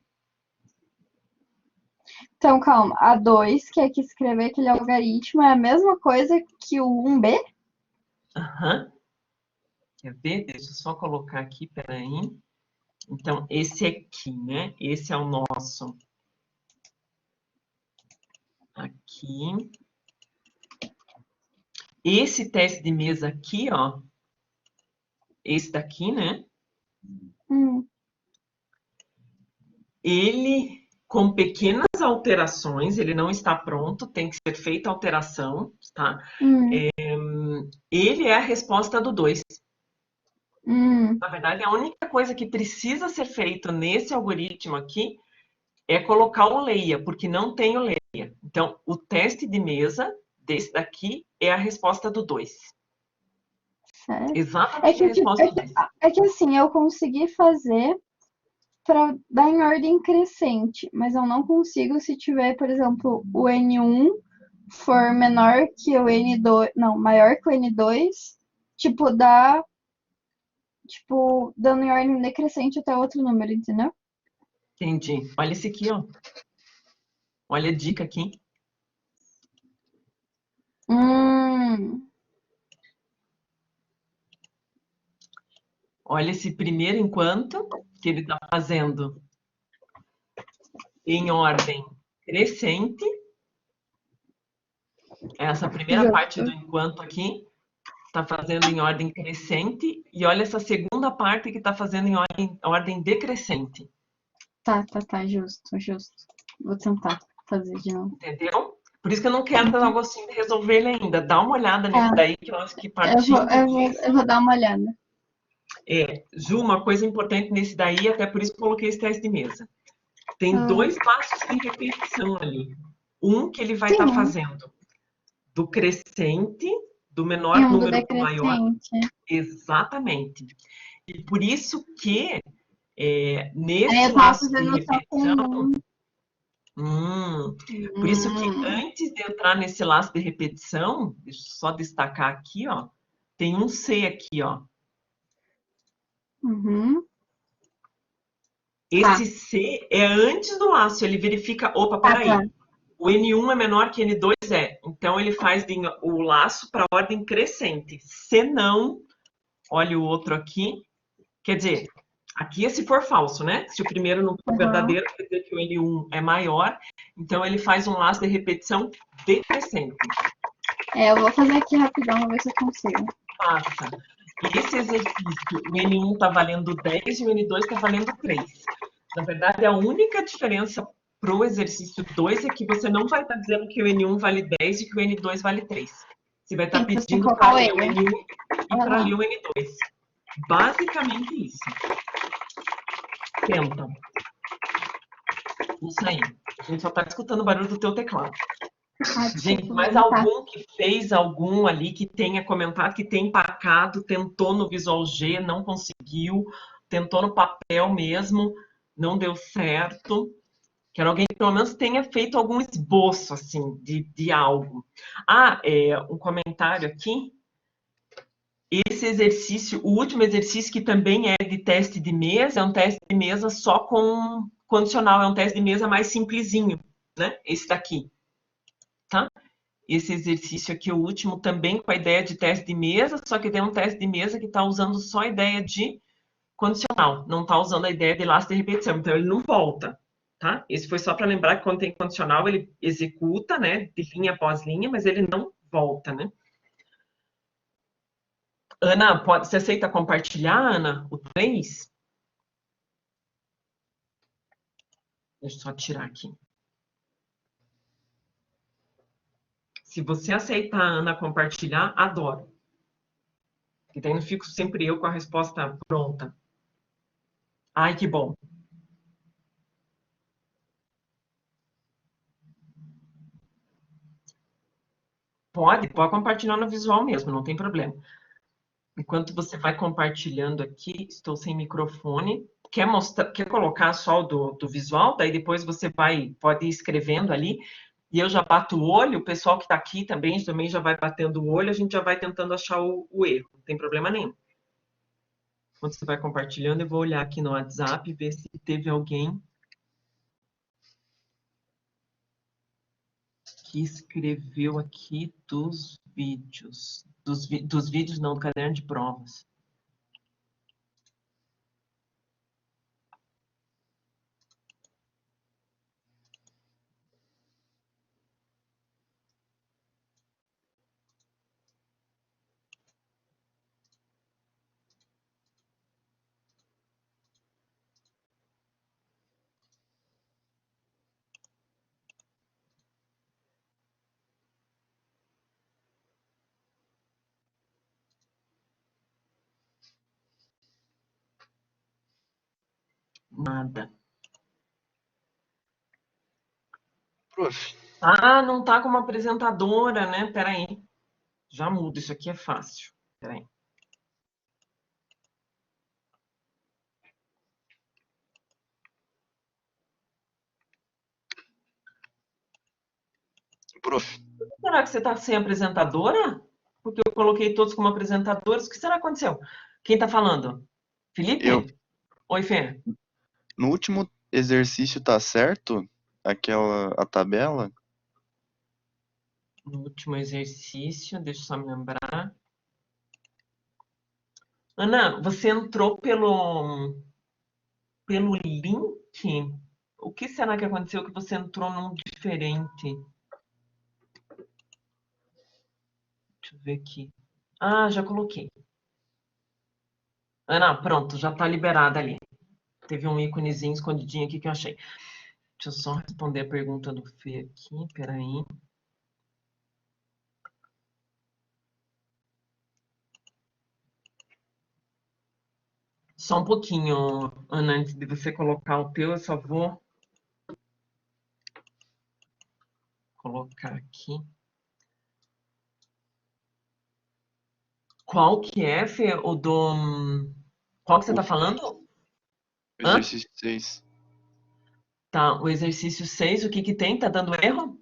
Então, calma. A 2, que é que escrever aquele algoritmo, é a mesma coisa que o 1B? Uhum. Quer ver? Deixa eu só colocar aqui, peraí. Então, esse aqui, né? Esse é o nosso. Aqui. Esse teste de mesa aqui, ó. Esse daqui, né? Hum, Ele, com pequenas alterações, ele não está pronto, tem que ser feita alteração, tá? hum, Ele é a resposta do 2. hum. Na verdade, a única coisa que precisa ser feita nesse algoritmo aqui é colocar o leia, porque não tem o leia. Então, o teste de mesa desse daqui é a resposta do 2. Sério? É Exatamente a que, tipo, resposta do 2. é que assim, eu consegui fazer para dar em ordem crescente, mas eu não consigo se tiver, por exemplo, o N1 for menor que o N2, não, maior que o N2, tipo, dando em ordem decrescente até outro número, entendeu? Entendi. Olha esse aqui, ó. Olha a dica aqui. Hum, Olha esse primeiro enquanto que ele está fazendo em ordem crescente. Essa primeira parte justo. do enquanto aqui está fazendo em ordem crescente. E olha essa segunda parte que está fazendo em ordem decrescente. Tá, justo. Vou tentar fazer de novo. Entendeu? Por isso que eu não quero dar gostinho de resolver ele ainda. Dá uma olhada Tá, nesse daí, que eu acho que eu vou, partindo eu vou, disso. eu vou dar uma olhada. Ju, uma coisa importante nesse daí, até por isso que eu coloquei esse teste de mesa. Tem Ah, 2 passos de repetição ali. Um que ele vai estar sim, fazendo do crescente, do e menor um do número para o maior. decrescente. Exatamente. E por isso que Aí nesse eu tava laço de fazendo só com repetição, um. por isso que Hum, antes de entrar nesse laço de repetição, deixa eu só destacar aqui, ó, tem um C aqui, ó. uhum. Esse Tá, C é antes do laço, ele verifica, opa, tá. peraí, o N1 é menor que N2 então ele faz o laço para ordem crescente. Se não, olha o outro aqui, quer dizer, aqui é se for falso, né? Se o primeiro não for Uhum. verdadeiro, quer dizer que o N1 é maior, então ele faz um laço de repetição decrescente. Eu vou fazer aqui rapidão, vou ver se eu consigo. Faça. Esse exercício, o N1 está valendo 10 e o N2 está valendo 3. Na verdade, a única diferença para o exercício 2 é que você não vai estar dizendo que o N1 vale 10 e que o N2 vale 3. Você vai estar Sim, você tem que pedindo colocar para o ler o N. N1 e para Uhum. ler o N2. Basicamente isso. Tenta. Isso aí. A gente só está escutando o barulho do teu teclado. Gente, Desculpa, vou mais tentar. algum que fez algum ali que tenha comentado, que tem empacado, tentou no Visual G, não conseguiu, tentou no papel mesmo, não deu certo. Quero alguém que pelo menos tenha feito algum esboço, assim, de algo. Um comentário aqui. Esse exercício, o último exercício, que também é de teste de mesa, é um teste de mesa só com condicional, é um teste de mesa mais simplesinho, né? Esse daqui, tá? Esse exercício aqui, o último, também com a ideia de teste de mesa, só que tem um teste de mesa que está usando só a ideia de condicional, não está usando a ideia de laço de repetição, então ele não volta, tá? Esse foi só para lembrar que quando tem condicional, ele executa, né, de linha após linha, mas ele não volta, né? Ana, você aceita compartilhar, Ana, o 3? Deixa eu só tirar aqui. Se você aceitar, Ana, compartilhar, adoro. Porque daí não fico sempre eu com a resposta pronta. Ai, que bom. Pode compartilhar no visual mesmo, não tem problema. Enquanto você vai compartilhando aqui, estou sem microfone. Quer colocar só o do visual? Daí depois você pode ir escrevendo ali. E eu já bato o olho, o pessoal que está aqui também já vai batendo o olho, a gente já vai tentando achar o erro. Não tem problema nenhum. Quando você vai compartilhando, eu vou olhar aqui no WhatsApp e ver se teve alguém que escreveu aqui dos vídeos. Dos vídeos, não, do caderno de provas. Nada. Prof, Não tá como apresentadora, né? Peraí. Já muda, isso aqui é fácil. Peraí. prof, Será que você tá sem apresentadora? Porque eu coloquei todos como apresentadores. O que será que aconteceu? Quem tá falando? Felipe? eu, Oi, Fê. no último exercício tá certo? A tabela? No último exercício, deixa eu só me lembrar. Ana, você entrou pelo link? O que será que aconteceu que você entrou num diferente? Deixa eu ver aqui. Já coloquei. Ana, pronto, já tá liberada ali. Teve um íconezinho escondidinho aqui que eu achei. Deixa eu só responder a pergunta do Fê aqui, peraí. Só um pouquinho, Ana, antes de você colocar o teu, eu só vou colocar aqui. Qual que é, Fê? Qual que você tá falando? Hã? Exercício 6. Tá, o exercício 6, o que que tem? Tá dando erro?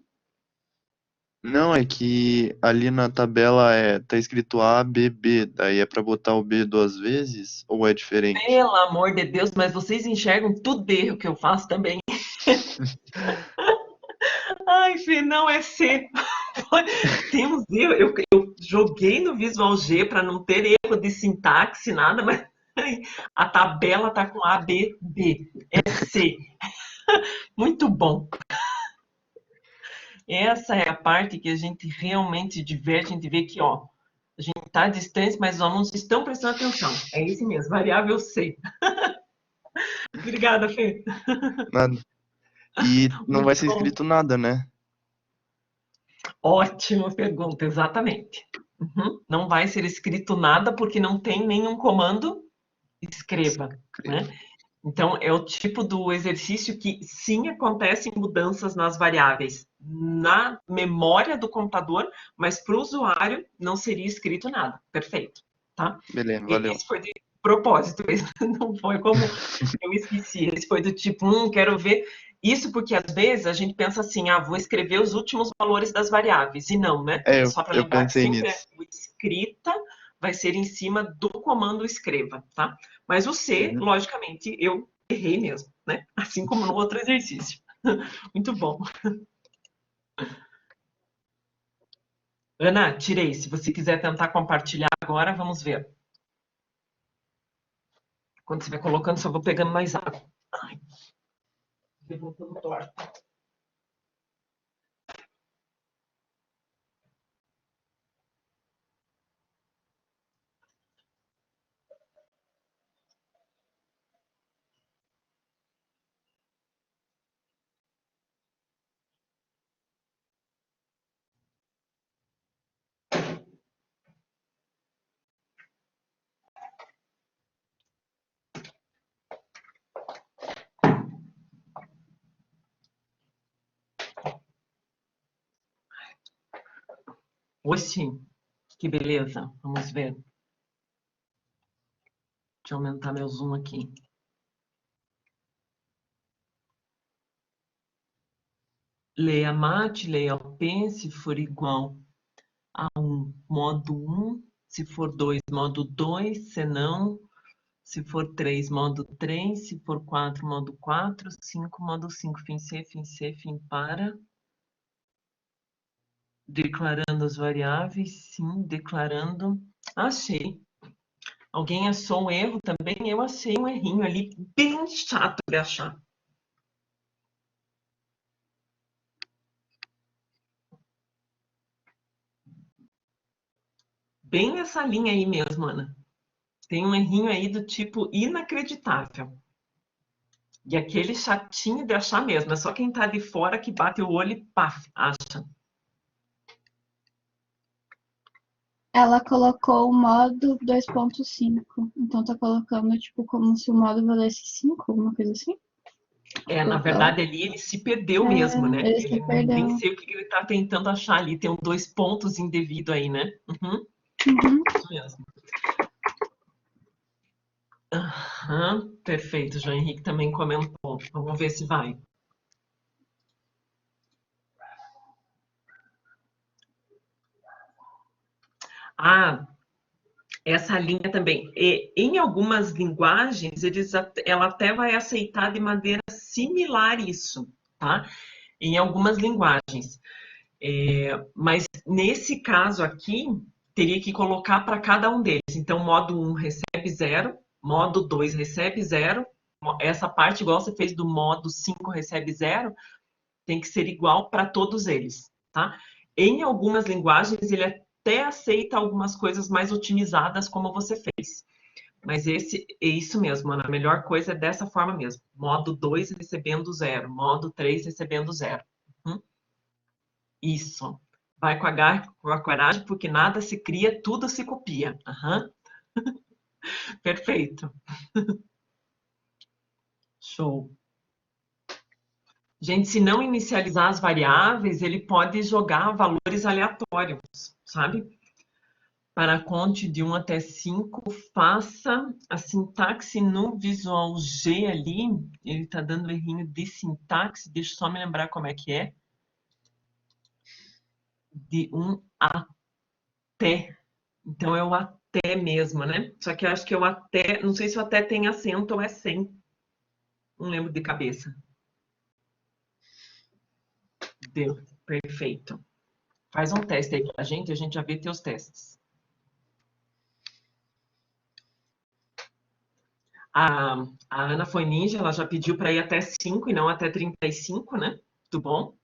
Não, é que ali na tabela tá escrito A, B, B. Daí é pra botar o B duas vezes? Ou é diferente? Pelo amor de Deus, mas vocês enxergam tudo de erro que eu faço também. Ai, Fê, não é C. Tem uns erros. Eu joguei no Visual G para não ter erro de sintaxe, nada, mas a tabela tá com A, B, B. É C. Muito bom. Essa é a parte que a gente realmente se diverte, a gente vê que, ó, a gente está distante, mas os alunos estão prestando atenção. É isso mesmo, variável C. Obrigada, Fê. Nada. E não vai Muito ser bom. escrito nada, né? Ótima pergunta, exatamente. Não vai ser escrito nada porque não tem nenhum comando escreva, né? Escreva. Então, é o tipo do exercício que sim acontecem mudanças nas variáveis na memória do computador, mas para o usuário não seria escrito nada. Perfeito, tá? Beleza, valeu. Esse foi de propósito, esse não foi como eu esqueci. Esse foi do tipo, quero ver. Isso porque às vezes a gente pensa assim, vou escrever os últimos valores das variáveis. E não, né? É, Só para eu lembrar que pensei sempre nisso. o escrita vai ser em cima do comando escreva, tá? Mas o C, Uhum. logicamente, eu errei mesmo, né? Assim como no outro exercício. Muito bom. Ana, tirei. Se você quiser tentar compartilhar agora, vamos ver. Quando você vai colocando, só vou pegando mais água. Ai, levantando torta. Oxi, que beleza. Vamos ver. Deixa eu aumentar meu zoom aqui. Leia mate, leia o pen, se for igual a 1, modo 1. Se for 2, modo 2. Se não, se for 3, modo 3. Se for 4, modo 4. 5, modo 5. Fim C, fim para. Declarando as variáveis, sim, declarando. Achei. Alguém achou um erro também? Eu achei um errinho ali, bem chato de achar. Bem essa linha aí mesmo, Ana. Tem um errinho aí do tipo inacreditável. E aquele chatinho de achar mesmo. É só quem tá de fora que bate o olho e paf, acha. Ela colocou o modo 2.5. Então tá colocando, tipo, como se o modo valesse 5, alguma coisa assim. Na verdade, ali ele se perdeu mesmo, né? Ele se Nem perdeu. sei o que ele tá tentando achar ali. Tem 2 pontos indevido aí, né? Uhum. Isso mesmo. Perfeito. O João Henrique também comentou. Vamos ver se vai. Essa linha também. Em algumas linguagens, ela até vai aceitar de maneira similar isso, tá? Em algumas linguagens. Mas nesse caso aqui, teria que colocar para cada um deles. Então, modo 1 recebe 0, modo 2 recebe 0. Essa parte, igual você fez do modo 5 recebe 0, tem que ser igual para todos eles, tá? Em algumas linguagens, ele até aceita algumas coisas mais otimizadas, como você fez. Mas é isso mesmo, Ana. A melhor coisa é dessa forma mesmo. Modo 2 recebendo 0, modo 3 recebendo 0. Isso. Vai com a coragem, porque nada se cria, tudo se copia. Perfeito. Show. Gente, se não inicializar as variáveis, ele pode jogar valores aleatórios, sabe? Para conte de 1 até 5, faça a sintaxe no Visual G ali. Ele está dando errinho de sintaxe. Deixa eu só me lembrar como é que é. De 1 até. Então é o até mesmo, né? Só que eu acho que é o até. Não sei se o até tem acento ou é sem. Não lembro de cabeça. Deu. Perfeito. Faz um teste aí pra gente, a gente já vê teus testes. A Ana foi ninja, ela já pediu para ir até 5 e não até 35, né? Muito bom.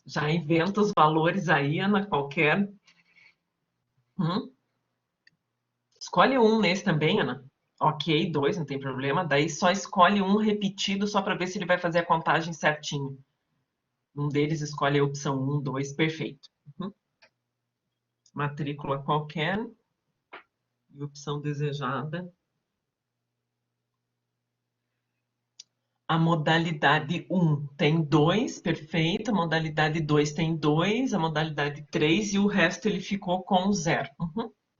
Já inventa os valores aí, Ana, qualquer. Escolhe um nesse também, Ana. Ok, 2, não tem problema. Daí só escolhe um repetido só para ver se ele vai fazer a contagem certinho. Um deles escolhe a opção 1, 2, perfeito. Matrícula qualquer. E opção desejada. A modalidade 1 tem 2, perfeito. A modalidade 2 tem 2, a modalidade 3 e o resto ele ficou com 0.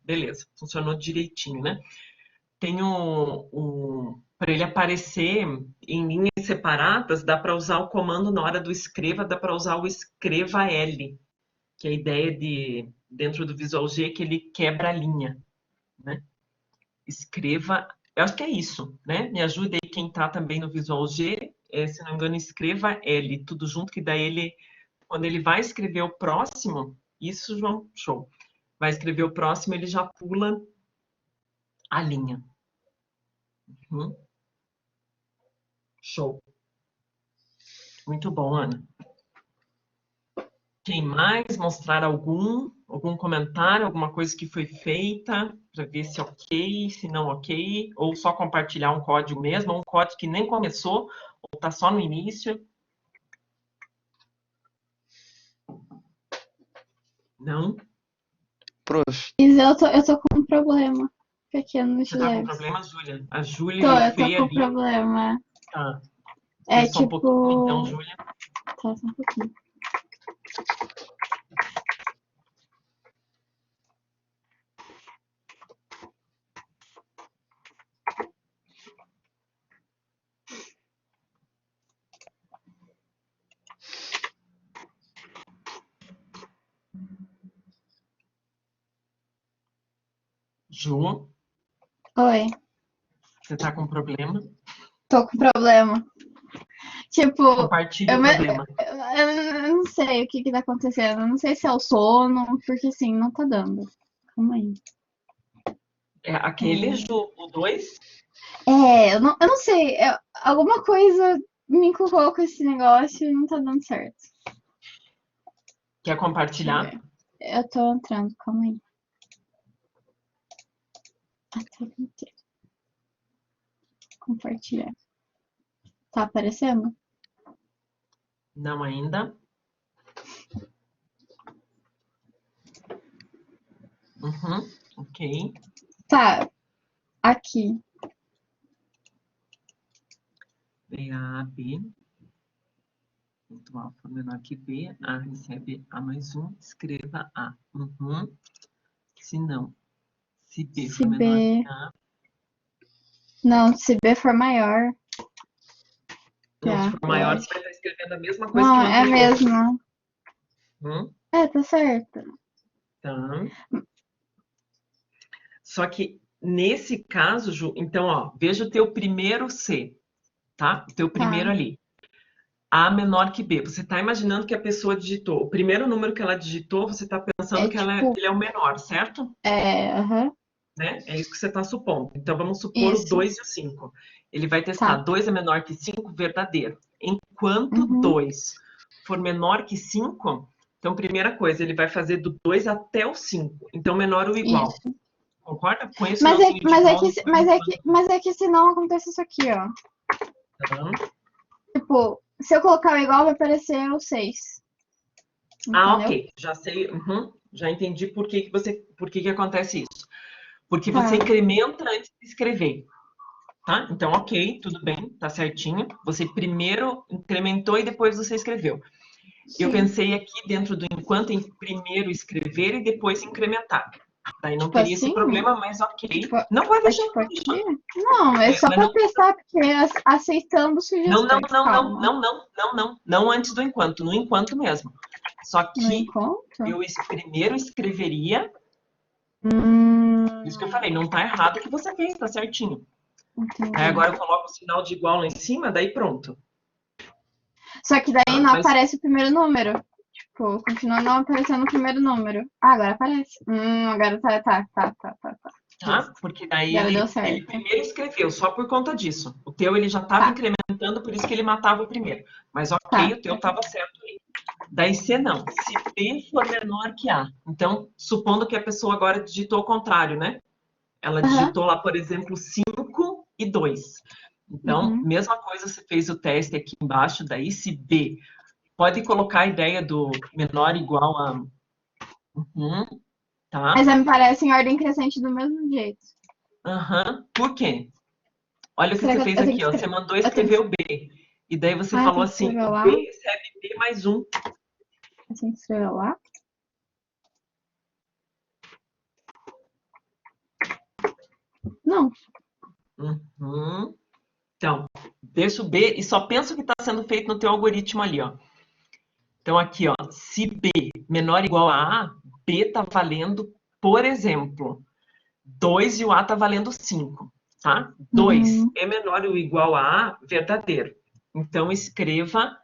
Beleza, funcionou direitinho, né? Tem Para ele aparecer em linhas separadas, dá para usar o comando na hora do escreva, dá para usar o escreva L, que é a ideia de, dentro do Visual G, que ele quebra a linha, né? Escreva, eu acho que é isso, né? Me ajude aí quem está também no Visual G, se não me engano, escreva L, tudo junto, que daí ele, quando ele vai escrever o próximo, isso, João, show. Vai escrever o próximo, ele já pula a linha. Show. Muito bom, Ana. Quem mais? Mostrar algum comentário, alguma coisa que foi feita, para ver se é ok, se não ok, ou só compartilhar um código mesmo, ou um código que nem começou, ou está só no início. Não? Prof, Eu tô com um problema pequeno Você de está com leves. problema, Júlia? A Júlia e o Eu tô Fê com ali. problema. Tá. É Só um pouquinho, então, tipo. Júlia. Tá, só um pouquinho. Ju, Oi, você está com problema? tô com problema. Tipo, Compartilhe o problema. eu não sei o que que tá acontecendo. Eu não sei se é o sono, porque assim, não tá dando. Calma aí. É aquele, Ju, o 2? Eu não sei. Alguma coisa me inculcou com esse negócio e não tá dando certo. Quer Deixa eu compartilhar? ver. Eu tô entrando, calma aí. A tela inteira. Compartilhar. Tá aparecendo? Não ainda. Ok. Tá, aqui. B, A, B. Ponto A for menor que B. A recebe A mais 1. Escreva A. Se não. Se B Se for menor B. que A. Não, se B for maior. Não, se Já, for eu maior, você acho. vai estar escrevendo a mesma coisa que Não, o é anterior. mesmo. Hum? Tá certo. Tá. Só que nesse caso, Ju, então, ó, veja o teu primeiro C, tá? O teu primeiro Tá. ali. A menor que B. Você está imaginando que a pessoa digitou. O primeiro número que ela digitou, você está pensando É que tipo, ele é o menor, certo? aham. Né? É isso que você está supondo. Então, vamos supor o Isso. 2 e o 5. Ele vai testar Tá. 2 é menor que 5, verdadeiro. Enquanto Uhum. 2 for menor que 5, então, primeira coisa, ele vai fazer do 2 até o 5. Então, menor ou igual. Isso. Concorda? Põe o sinalzinho de igual depois do enquanto. Mas é que se não acontece isso aqui, ó. Tá? Tipo, se eu colocar o igual, vai aparecer o 6. Ah, Entendeu? ok. Já sei. Já entendi por que acontece isso. Porque você Tá. incrementa antes de escrever. Tá? Então, ok, tudo bem, tá certinho. Você primeiro incrementou e depois você escreveu. Eu Sim. pensei aqui dentro do enquanto em primeiro escrever e depois incrementar. Daí não Tipo teria esse assim? problema, mas ok. Tipo, Não pode deixar, tipo pode aqui? deixar. Não, é só Mas pra não, testar, porque aceitando não, não, sugestões. não, não, Calma. não, não, não, não, não antes do enquanto, no enquanto mesmo. Só No que encontro? eu primeiro escreveria, isso que eu falei, não tá errado o que você fez, tá certinho. Aí Entendi. agora eu coloco o sinal de igual lá em cima, daí pronto. Só que daí Tá? não Mas aparece o primeiro número. Tipo, continua não aparecendo o primeiro número. Ah, agora aparece. Agora tá. tá? Justo. Porque daí Agora deu ele certo. primeiro escreveu, só por conta disso. O teu ele já estava Tá, incrementando, por isso que ele matava o primeiro. Mas ok, tá. o teu estava certo aí. Daí C não. Se B for menor que A. Então, supondo que a pessoa agora digitou o contrário, né? Ela Aham. digitou lá, por exemplo, 5 e 2. Então, Uhum. mesma coisa, você fez o teste aqui embaixo, daí se B. Pode colocar a ideia do menor igual a. Tá? Mas me parece em ordem crescente do mesmo jeito. Por quê? Olha o que Será você que fez eu tenho aqui, que ó. Você escrever? mandou Eu tenho que... escrever o B. E daí você Ah, eu falou tenho que assim: escrever o lá? B recebe B mais um. Eu tenho que escrever lá? Não. Uhum. Então, deixa o B e só pensa o que está sendo feito no teu algoritmo ali, ó. Então, aqui, ó, se B menor ou igual a A, B está valendo, por exemplo, 2 e o A está valendo 5, tá? 2 é menor ou igual a A, verdadeiro. Então, escreva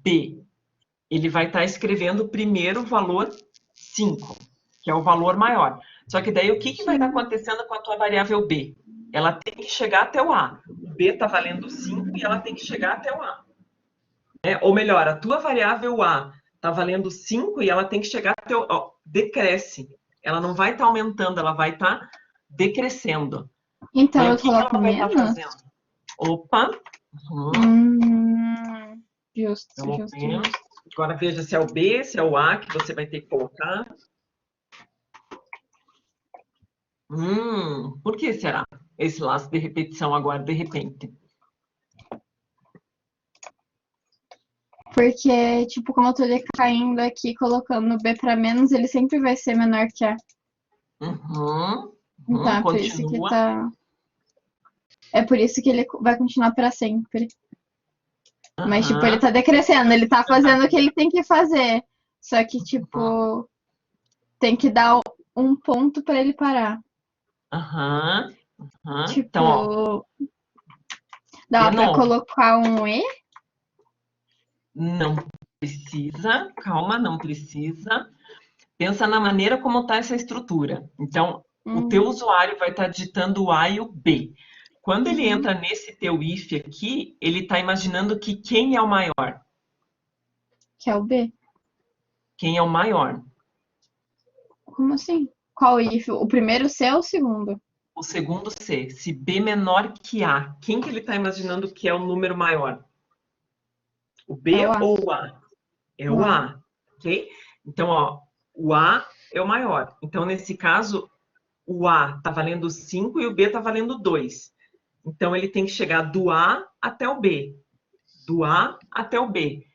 B. Ele vai estar escrevendo primeiro o valor 5, que é o valor maior. Só que daí, o que vai estar acontecendo com a tua variável B? Ela tem que chegar até o A. O B está valendo 5 e ela tem que chegar até o A. Ou melhor, a tua variável A está valendo 5 e ela tem que chegar até o... Ó, decresce. Ela não vai estar aumentando, ela vai estar decrescendo. Então, Aí, eu o que coloco ela vai estar menos? fazendo? Opa. Justo, Então, justo, menos. justo. Agora veja se é o B, se é o A que você vai ter que colocar. Por que será esse laço de repetição agora, de repente? Porque, tipo, como eu tô decaindo aqui, colocando B pra menos, ele sempre vai ser menor que A. Então, é por isso que Continua. tá... É por isso que ele vai continuar pra sempre. Mas, tipo, ele tá decrescendo, ele tá fazendo o que ele tem que fazer. Só que, tipo, tem que dar um ponto pra ele parar. Tipo, Então, ó, dá de pra novo. colocar um E? Não precisa, calma, não precisa. Pensa na maneira como está essa estrutura. Então, o teu usuário vai estar digitando o A e o B. Quando ele entra nesse teu if aqui, ele está imaginando que quem é o maior? Que é o B. Quem é o maior? Como assim? Qual if? O primeiro C ou o segundo? O segundo C. Se B menor que A, quem que ele está imaginando que é o número maior? O B É o A. ou o A? É o A, ok? Então, ó, o A é o maior. Então, nesse caso, o A está valendo 5 e o B está valendo 2. Então, ele tem que chegar do A até o B. Do A até o B.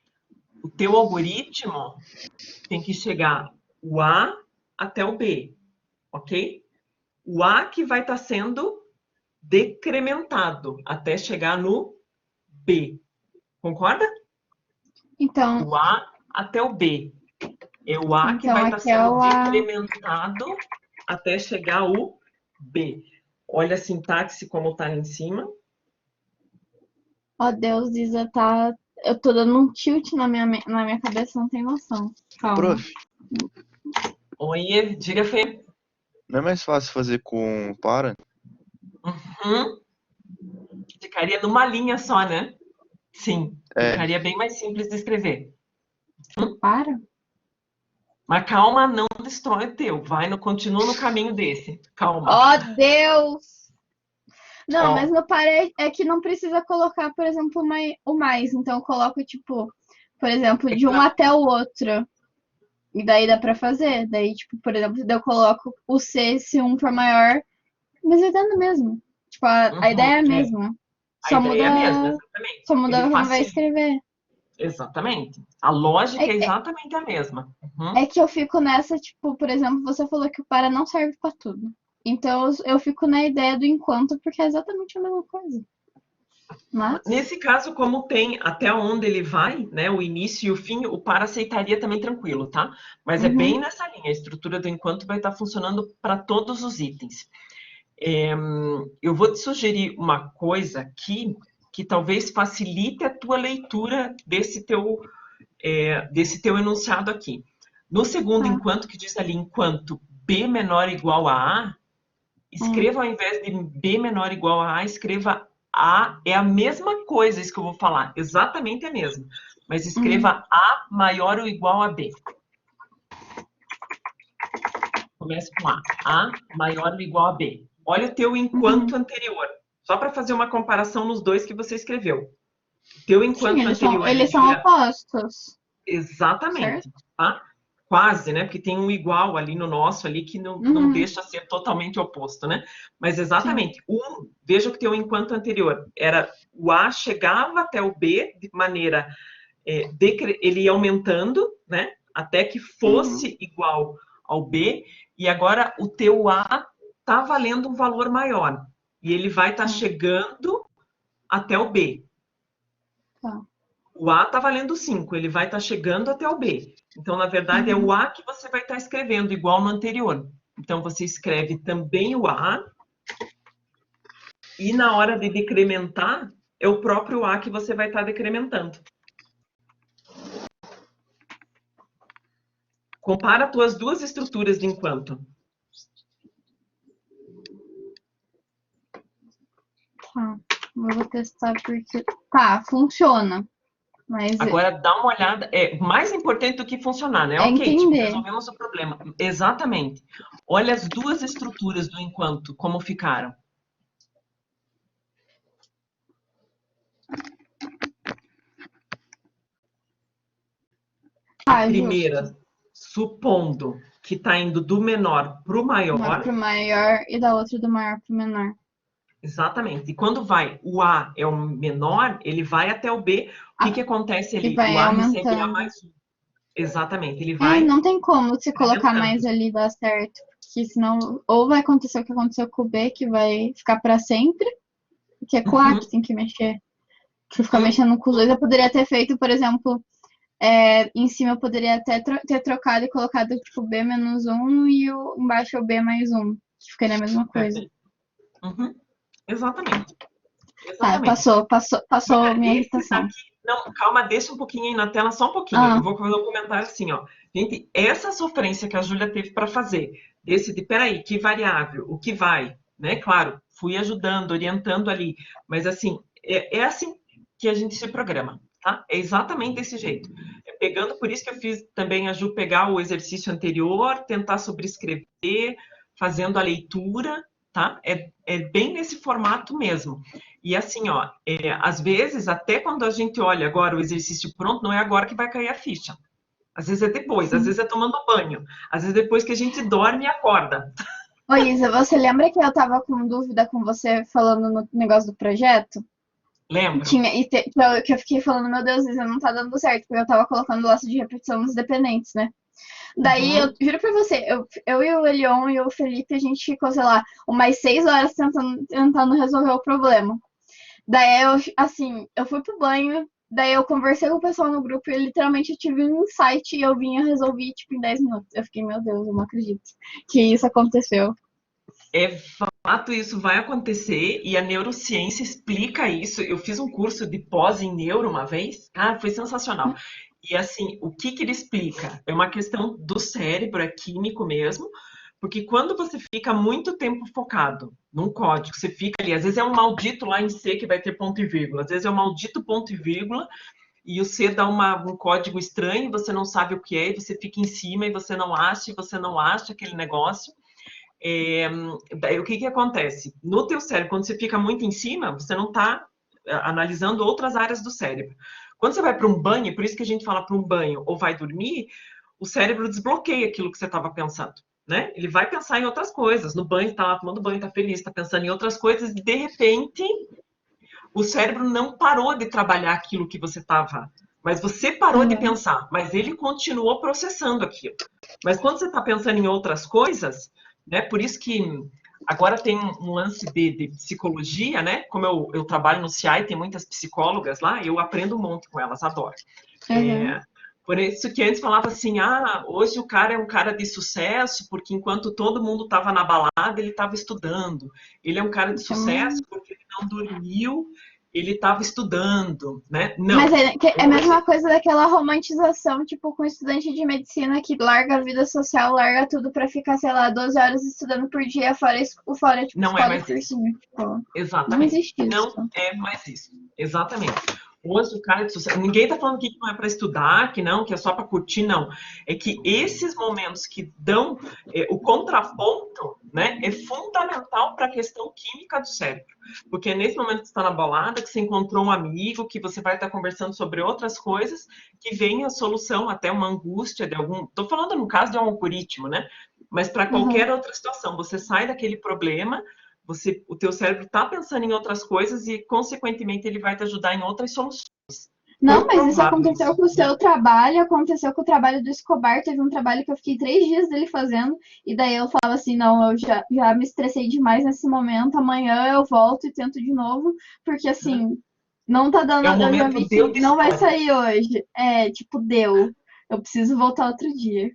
O teu algoritmo tem que chegar o A até o B, ok? O A que vai estar sendo decrementado até chegar no B. Concorda? Então, Do A até o B. É o A que então vai estar aqui é sendo o A. decrementado até chegar o B. Olha a sintaxe como está ali em cima. Ó, Deus, Isa, tá. Eu tô dando um tilt na minha cabeça, não tem noção. Calma. Prof, Oi, diga, Fê. não é mais fácil fazer com para? Ficaria numa linha só, né? Sim, É, ficaria bem mais simples de escrever. Para? Mas calma, não destrói o teu. Continua no caminho desse. Calma. Ó, Deus! Não, Ó, mas no para é que não precisa colocar, por exemplo, o mais. Então eu coloco, tipo, por exemplo, de um até o outro. E daí dá pra fazer. Daí, tipo, por exemplo, daí eu coloco o C se um for maior. Mas é dando mesmo. Tipo, a ideia é a mesma. A Só ideia é a mesma, muda. exatamente. Só muda Ele como vai facilita. escrever. Exatamente. A lógica é É, exatamente a mesma. é que eu fico nessa, tipo, por exemplo, você falou que o para não serve pra tudo. Então eu fico na ideia do enquanto, porque é exatamente a mesma coisa. Mas. Nesse caso, como tem até onde ele vai, né, o início e o fim, o para aceitaria também tranquilo, tá? Mas é bem nessa linha, a estrutura do enquanto vai estar funcionando para todos os itens. Eu vou te sugerir uma coisa aqui que talvez facilite a tua leitura desse teu enunciado aqui. No segundo enquanto, que diz ali enquanto B menor ou igual a A, escreva ao invés de B menor ou igual a A, escreva A, é a mesma coisa isso que eu vou falar, exatamente a mesma, mas escreva A maior ou igual a B. Comece com A maior ou igual a B. Olha o teu enquanto anterior, só para fazer uma comparação nos dois que você escreveu. O teu enquanto Sim, anterior... eles são opostos. Exatamente, tá? Quase, né? Porque tem um igual ali no nosso, ali, que não deixa ser totalmente oposto, né? Mas exatamente, veja que o enquanto anterior era o A chegava até o B de maneira, ele ia aumentando, né? Até que fosse igual ao B, e agora o teu A tá valendo um valor maior, e ele vai estar chegando até o B. Tá. O A está valendo 5, ele vai estar chegando até o B. Então, na verdade, é o A que você vai estar escrevendo, igual no anterior. Então, você escreve também o A, e na hora de decrementar, é o próprio A que você vai estar decrementando. Compara as tuas duas estruturas de enquanto. Tá. Eu vou testar porque... Tá, funciona. Mas Agora, dá uma olhada. É mais importante do que funcionar, né? é Ok, tipo, entender. resolvemos o problema. Exatamente. Olha as duas estruturas do enquanto, como ficaram. A Ah, primeira, justo. supondo que está indo do menor para o Uma maior. pro maior e da outra do maior pro menor. Exatamente. E quando vai, o A é o menor, ele vai até o B. O que acontece E ali? vai O A recebe A aumentando. mais 1. Exatamente. Ele É, vai não tem como se colocar aumentando. mais ali e dar certo. Porque senão, ou vai acontecer o que aconteceu com o B, que vai ficar pra sempre, que é com o A que tem que mexer. Que ficar mexendo com os dois. Eu poderia ter feito, por exemplo, em cima eu poderia até ter trocado e colocado tipo B menos 1 e embaixo o B mais 1. Que ficaria a mesma coisa. Uhum. Exatamente. Tá, Exatamente. passou minha Esse irritação. daqui, não, calma, deixa um pouquinho aí na tela, só um pouquinho. Ah, Eu vou fazer um comentário assim, ó. Gente, essa sofrência que a Júlia teve para fazer, desse de, peraí, que variável, o que vai, né? Claro, fui ajudando, orientando ali, mas assim, é assim que a gente se programa, tá? É exatamente desse jeito. É pegando, por isso que eu fiz também a Ju pegar o exercício anterior, tentar sobrescrever, fazendo a leitura, tá? É bem nesse formato mesmo. E assim, ó, às vezes, até quando a gente olha agora o exercício pronto, não é agora que vai cair a ficha. Às vezes é depois, às sim. vezes é tomando banho, às vezes depois que a gente dorme e acorda. Ô, Isa, você lembra que eu tava com dúvida com você falando no negócio do projeto? Lembro? Que eu fiquei falando, meu Deus, Isa, não tá dando certo, porque eu tava colocando laço de repetição nos dependentes, né? Daí, eu Uhum. juro pra você, eu e o Elion e o Felipe, a gente ficou, sei lá, umas 6 horas tentando resolver o problema. Daí, eu fui pro banho, daí eu conversei com o pessoal no grupo e literalmente eu tive um insight e eu vim e resolvi, tipo, em 10 minutos. Eu fiquei, meu Deus, eu não acredito que isso aconteceu. É fato, isso vai acontecer e a neurociência explica isso. Eu fiz um curso de pós em neuro uma vez, foi sensacional. E assim, o que ele explica? É uma questão do cérebro, é químico mesmo, porque quando você fica muito tempo focado num código, você fica ali, às vezes é um maldito lá em C que vai ter ponto e vírgula, às vezes é um maldito ponto e vírgula, e o C dá um código estranho, você não sabe o que é, e você fica em cima e você não acha aquele negócio. Daí, o que acontece? No teu cérebro, quando você fica muito em cima, você não está analisando outras áreas do cérebro. Quando você vai para um banho, por isso que a gente fala para um banho ou vai dormir, o cérebro desbloqueia aquilo que você estava pensando, né? Ele vai pensar em outras coisas. No banho, está lá tomando banho, está feliz, está pensando em outras coisas e, de repente, o cérebro não parou de trabalhar aquilo que você estava... Mas você parou de pensar, mas ele continuou processando aquilo. Mas quando você está pensando em outras coisas, né? Por isso que agora tem um lance de psicologia, né? Como eu trabalho no CI, tem muitas psicólogas lá, eu aprendo um monte com elas, adoro. Por isso que antes falava assim, hoje o cara é um cara de sucesso, porque enquanto todo mundo estava na balada, ele estava estudando. Ele é um cara de sucesso porque ele não dormiu, ele estava estudando, né? Não. Mas é a mesma coisa daquela romantização, tipo, com estudante de medicina que larga a vida social, larga tudo pra ficar, sei lá, 12 horas estudando por dia, fora tipo, não escola é e cursinho. Tipo, exatamente. não existe isso. Não é mais isso. Exatamente. Hoje o cara de sucesso. Ninguém está falando que não é para estudar, que não, que é só para curtir, não. É que esses momentos que dão o contraponto, né, é fundamental para a questão química do cérebro. Porque é nesse momento que você está na balada, que você encontrou um amigo, que você vai estar conversando sobre outras coisas, que vem a solução, até uma angústia de algum. Estou falando no caso de um algoritmo, né? Mas para qualquer outra situação, você sai daquele problema. O teu cérebro está pensando em outras coisas e, consequentemente, ele vai te ajudar em outras soluções. Não, mas isso comprovado aconteceu isso, com o né? seu trabalho, aconteceu com o trabalho do Escobar. Teve um trabalho que eu fiquei 3 dias dele fazendo, e daí eu falo assim: não, eu já me estressei demais nesse momento, amanhã eu volto e tento de novo, porque assim, não tá É dando, um eu já momento vi deu que de não vai história. sair hoje. É, tipo, deu. Eu preciso voltar outro dia.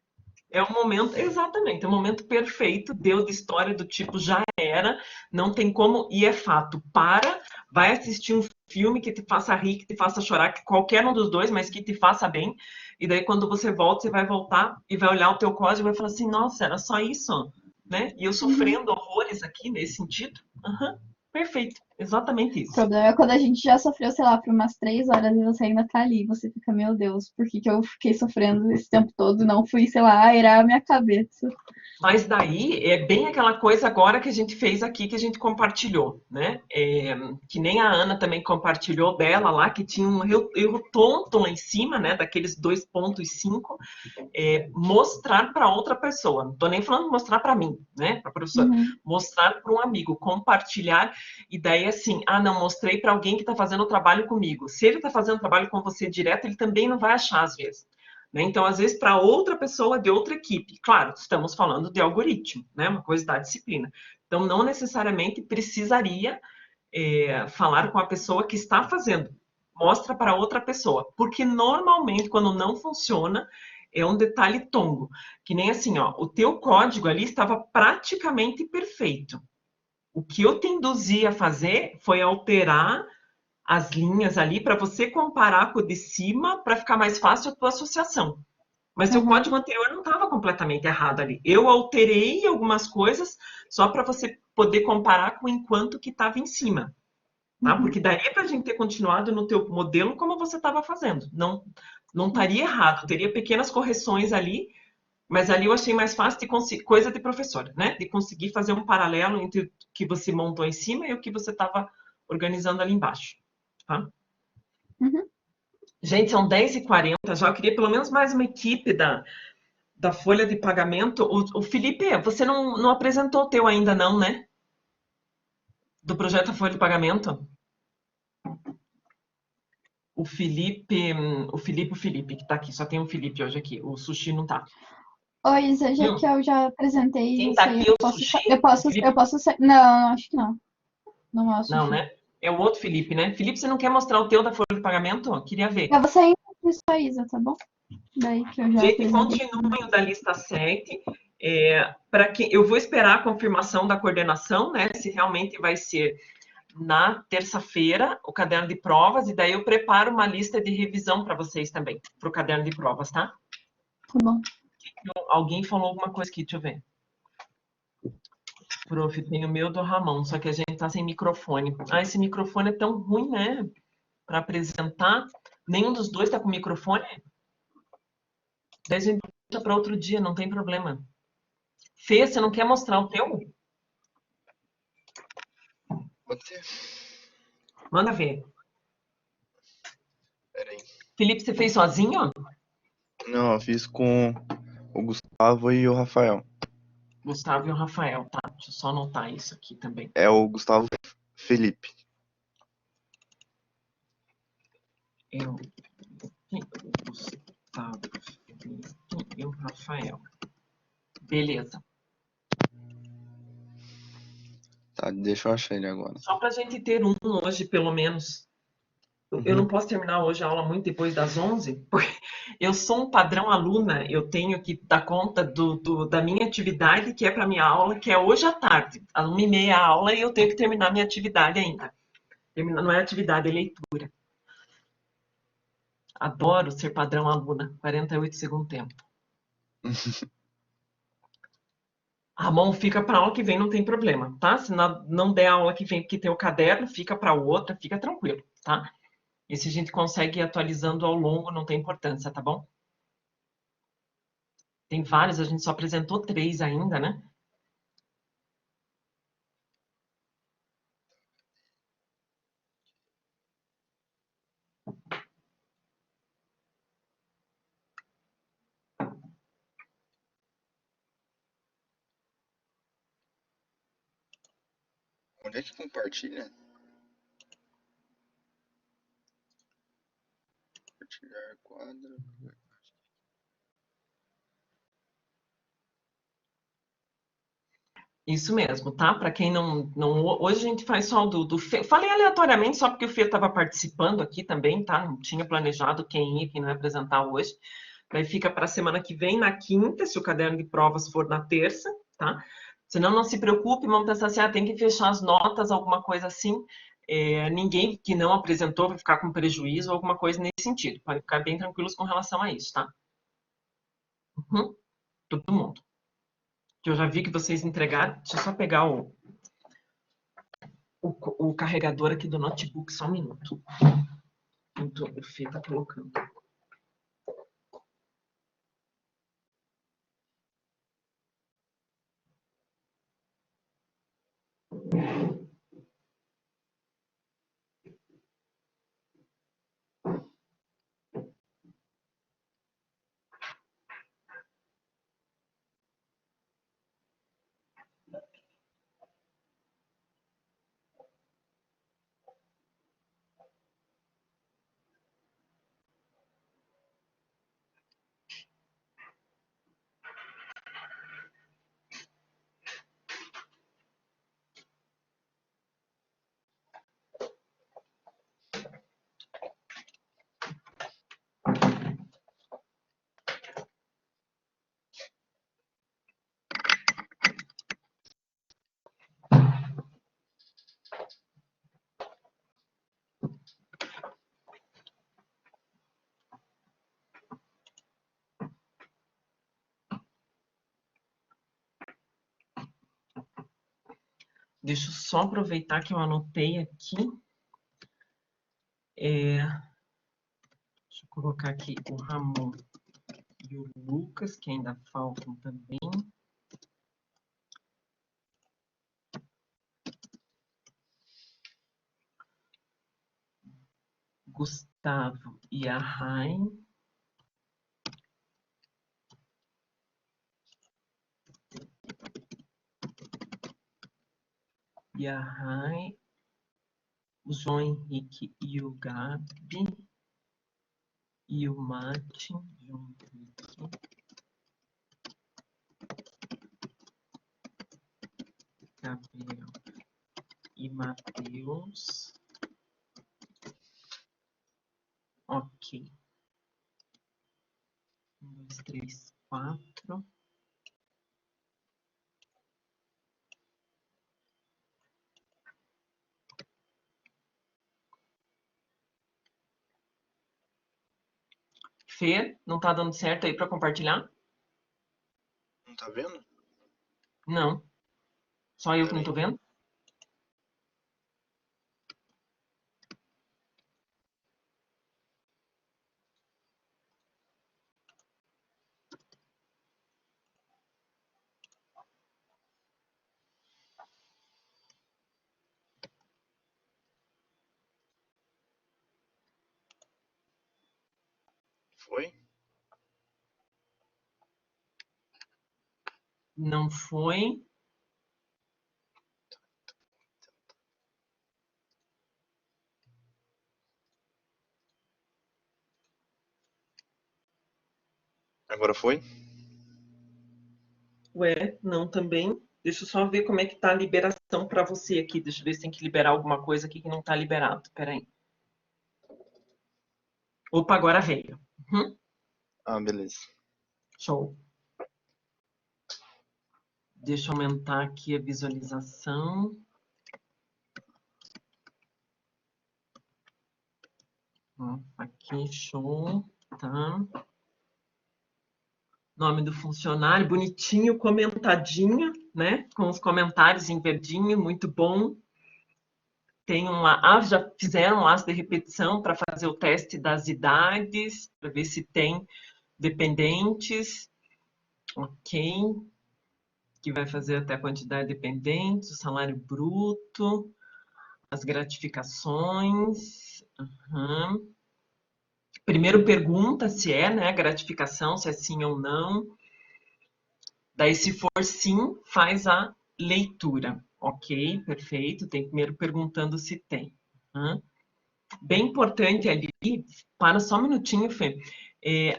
É um momento, exatamente, é um momento perfeito, deu de história do tipo, já era, não tem como, e é fato. Para, vai assistir um filme que te faça rir, que te faça chorar, que qualquer um dos dois, mas que te faça bem. E daí, quando você volta, você vai voltar e vai olhar o teu código e vai falar assim, nossa, era só isso, né? E eu Uhum. sofrendo horrores aqui nesse sentido. Aham, perfeito, exatamente O isso. problema é quando a gente já sofreu, sei lá, por umas 3 horas e você ainda tá ali. Você fica, meu Deus, por que que eu fiquei sofrendo esse tempo todo e não fui, sei lá, aerar a minha cabeça? Mas daí é bem aquela coisa agora que a gente fez aqui, que a gente compartilhou, né? Que nem a Ana também compartilhou dela lá, que tinha um erro tonto lá em cima, né? Daqueles 2,5, mostrar para outra pessoa. Não estou nem falando de mostrar para mim, né? Para a professora. Uhum, Mostrar para um amigo, compartilhar, e daí assim, ah, não, mostrei para alguém que está fazendo o trabalho comigo. Se ele está fazendo o trabalho com você direto, ele também não vai achar às vezes. Né? Então, às vezes, para outra pessoa de outra equipe. Claro, estamos falando de algoritmo, né? Uma coisa da disciplina. Então, não necessariamente precisaria falar com a pessoa que está fazendo. Mostra para outra pessoa. Porque normalmente, quando não funciona, é um detalhe tongo. Que nem assim, ó, o teu código ali estava praticamente perfeito. O que eu te induzi a fazer foi alterar as linhas ali para você comparar com o de cima para ficar mais fácil a tua associação. Mas seu uhum, código anterior não estava completamente errado ali. Eu alterei algumas coisas só para você poder comparar com o enquanto que estava em cima. Tá? uhum. Porque daria para a gente ter continuado no teu modelo como você estava fazendo. Não, não estaria errado. Teria pequenas correções ali, mas ali eu achei mais fácil de conseguir, coisa de professor, né? De conseguir fazer um paralelo entre o que você montou em cima e o que você estava organizando ali embaixo. Tá? Uhum. Gente, são 10h40 já. Eu queria pelo menos mais uma equipe da folha de pagamento. O Felipe, você não apresentou o teu ainda não, né? Do projeto Folha de Pagamento? O Felipe, que tá aqui. Só tem um Felipe hoje aqui. O Sushi não tá. Oi, Isa, já que Viu? eu já apresentei, Quem já tá sei, aqui eu é o posso, Sushi. O eu Felipe. posso sair. Não, acho que não. Não é o Não, sushi. né? É o outro Felipe, né? Felipe, você não quer mostrar o teu da folha de pagamento? Queria ver. Eu vou sair disso aí, Isa, tá bom? Daí que eu já Gente, apresentei. continuem o da lista 7. Para que eu vou esperar a confirmação da coordenação, né? Se realmente vai ser na terça-feira o caderno de provas, e daí eu preparo uma lista de revisão para vocês também, para o caderno de provas, tá? Tá bom. Alguém falou alguma coisa aqui, deixa eu ver. Prof, tem o meu do Ramon, só que a gente tá sem microfone. Ah, esse microfone é tão ruim, né? Para apresentar. Nenhum dos dois tá com microfone. Daí a gente deixa para outro dia, não tem problema. Fê, você não quer mostrar o teu? Pode ser. Manda ver. Pera aí. Felipe, você fez sozinho? Não, eu fiz com o Gustavo e o Rafael. Gustavo e o Rafael, tá? Deixa eu só anotar isso aqui também. É o Gustavo Felipe. Eu, o Gustavo e o Rafael. Beleza. Tá, deixa eu achar ele agora. Só para a gente ter um hoje, pelo menos. Eu não Uhum. posso terminar hoje a aula muito depois das 11, porque eu sou um padrão aluna, eu tenho que dar conta da minha atividade, que é para minha aula, que é hoje à tarde. Às 1h30 a aula e eu tenho que terminar minha atividade ainda. Não é atividade, é leitura. Adoro ser padrão aluna. 48 segundo tempo. Ramon, fica para a aula que vem, não tem problema, tá? Se não der a aula que vem porque tem o caderno, fica para outra, fica tranquilo, tá? E se a gente consegue ir atualizando ao longo, não tem importância, tá bom? Tem vários, a gente só apresentou 3 ainda, né? Onde é que compartilha? Compartilhar quadro. Isso mesmo, tá? Para quem não. Hoje a gente faz só o do Fê. Falei aleatoriamente só porque o Fê estava participando aqui também, tá? Não tinha planejado quem ia, quem não ia apresentar hoje. Daí fica para a semana que vem, na quinta, se o caderno de provas for na terça, tá? Senão, não se preocupe, vamos pensar assim, tem que fechar as notas, alguma coisa assim. Ninguém que não apresentou vai ficar com prejuízo ou alguma coisa nesse sentido. Podem ficar bem tranquilos com relação a isso, tá? Uhum. Todo mundo. Que eu já vi que vocês entregaram. Deixa eu só pegar o carregador aqui do notebook, só um minuto. O Fê tá colocando. Deixa eu só aproveitar que eu anotei aqui. Deixa eu colocar aqui o Ramon e o Lucas, que ainda faltam também. Gustavo e a Rai. E a Rai. O João Henrique e o Gabi. E o Martin. João Henrique. Gabriel e Matheus. Ok. 1, 2, 3, 4. Fê, não tá dando certo aí para compartilhar? Não tá vendo? Não. Só eu que não tô vendo? Foi? Não foi. Agora foi? Ué, não também. Deixa eu só ver como é que tá a liberação para você aqui. Deixa eu ver se tem que liberar alguma coisa aqui que não tá liberado. Peraí. Opa, agora veio. Uhum. Ah, beleza. Show. Deixa eu aumentar aqui a visualização. Ó, aqui, show. Tá. Nome do funcionário, bonitinho, comentadinho, né? Com os comentários em verdinho, muito bom. Tem já fizeram um laço de repetição para fazer o teste das idades, para ver se tem dependentes. Ok. Que vai fazer até a quantidade de dependentes, o salário bruto, as gratificações. Uhum. Primeiro pergunta se é, né, gratificação, se é sim ou não. Daí, se for sim, faz a leitura. Ok, perfeito. Tem primeiro perguntando se tem. Uhum. bem importante ali, para só um minutinho, Fê,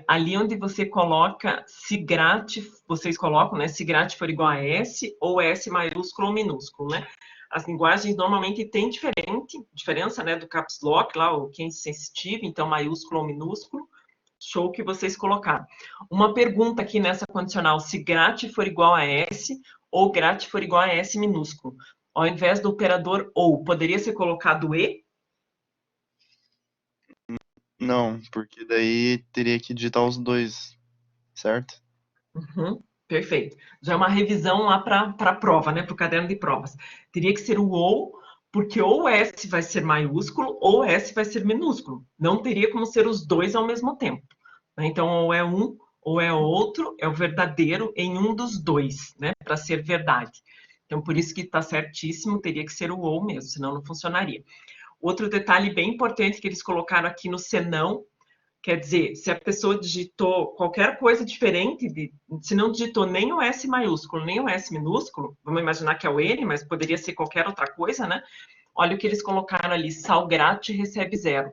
ali onde você coloca, se grat, vocês colocam, né, se grat for igual a S, ou S maiúsculo ou minúsculo, né? As linguagens normalmente têm diferença, né, do caps lock, lá, o case sensitive, então maiúsculo ou minúsculo, show que vocês colocaram. Uma pergunta aqui nessa condicional, se grat for igual a S, ou grat for igual a S minúsculo. Ao invés do operador ou, poderia ser colocado E? Não, porque daí teria que digitar os dois, certo? Uhum, perfeito. Já é uma revisão lá para a prova, né? Para o caderno de provas. Teria que ser o ou, porque ou S vai ser maiúsculo ou S vai ser minúsculo. Não teria como ser os dois ao mesmo tempo. Né? Então, ou é um ou é outro, é o verdadeiro em um dos dois, né? Para ser verdade. Então, por isso que está certíssimo, teria que ser o ou mesmo, senão não funcionaria. Outro detalhe bem importante que eles colocaram aqui no senão, quer dizer, se a pessoa digitou qualquer coisa diferente, se não digitou nem o S maiúsculo, nem o S minúsculo, vamos imaginar que é o N, mas poderia ser qualquer outra coisa, né? Olha o que eles colocaram ali, salgrat recebe 0.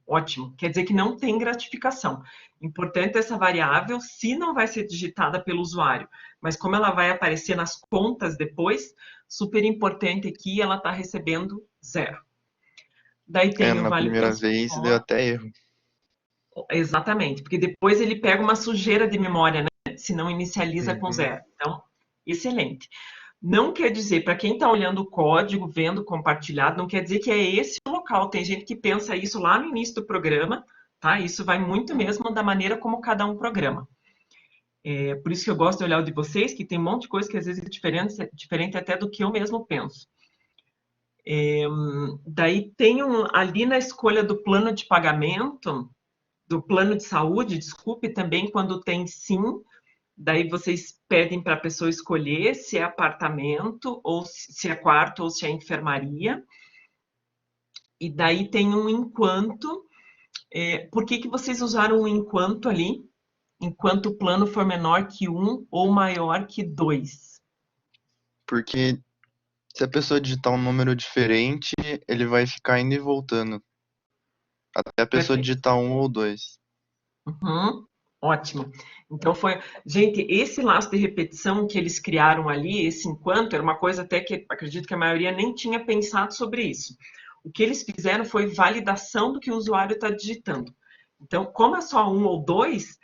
Ótimo, quer dizer que não tem gratificação. Importante essa variável, se não vai ser digitada pelo usuário, mas como ela vai aparecer nas contas depois, super importante aqui, ela está recebendo 0. Daí tem o Na vale primeira vez deu até erro. Exatamente, porque depois ele pega uma sujeira de memória, né? Se não inicializa com 0. Então, excelente. Não quer dizer, para quem está olhando o código, vendo compartilhado, não quer dizer que é esse o local. Tem gente que pensa isso lá no início do programa, tá? Isso vai muito mesmo da maneira como cada um programa. Por isso que eu gosto de olhar o de vocês, que tem um monte de coisa que às vezes é diferente até do que eu mesmo penso. Daí tem ali na escolha do plano de pagamento, do plano de saúde, desculpe, também quando tem sim, daí vocês pedem para a pessoa escolher se é apartamento, ou se é quarto, ou se é enfermaria. E daí tem um enquanto. Por que vocês usaram um enquanto ali? Enquanto o plano for menor que 1 ou maior que 2. Porque se a pessoa digitar um número diferente, ele vai ficar indo e voltando. Até a pessoa Perfeito. digitar 1 ou 2. Uhum, ótimo. Então foi, gente, esse laço de repetição que eles criaram ali, esse enquanto, era uma coisa até que acredito que a maioria nem tinha pensado sobre isso. O que eles fizeram foi validação do que o usuário está digitando. Então, como é só 1 ou 2,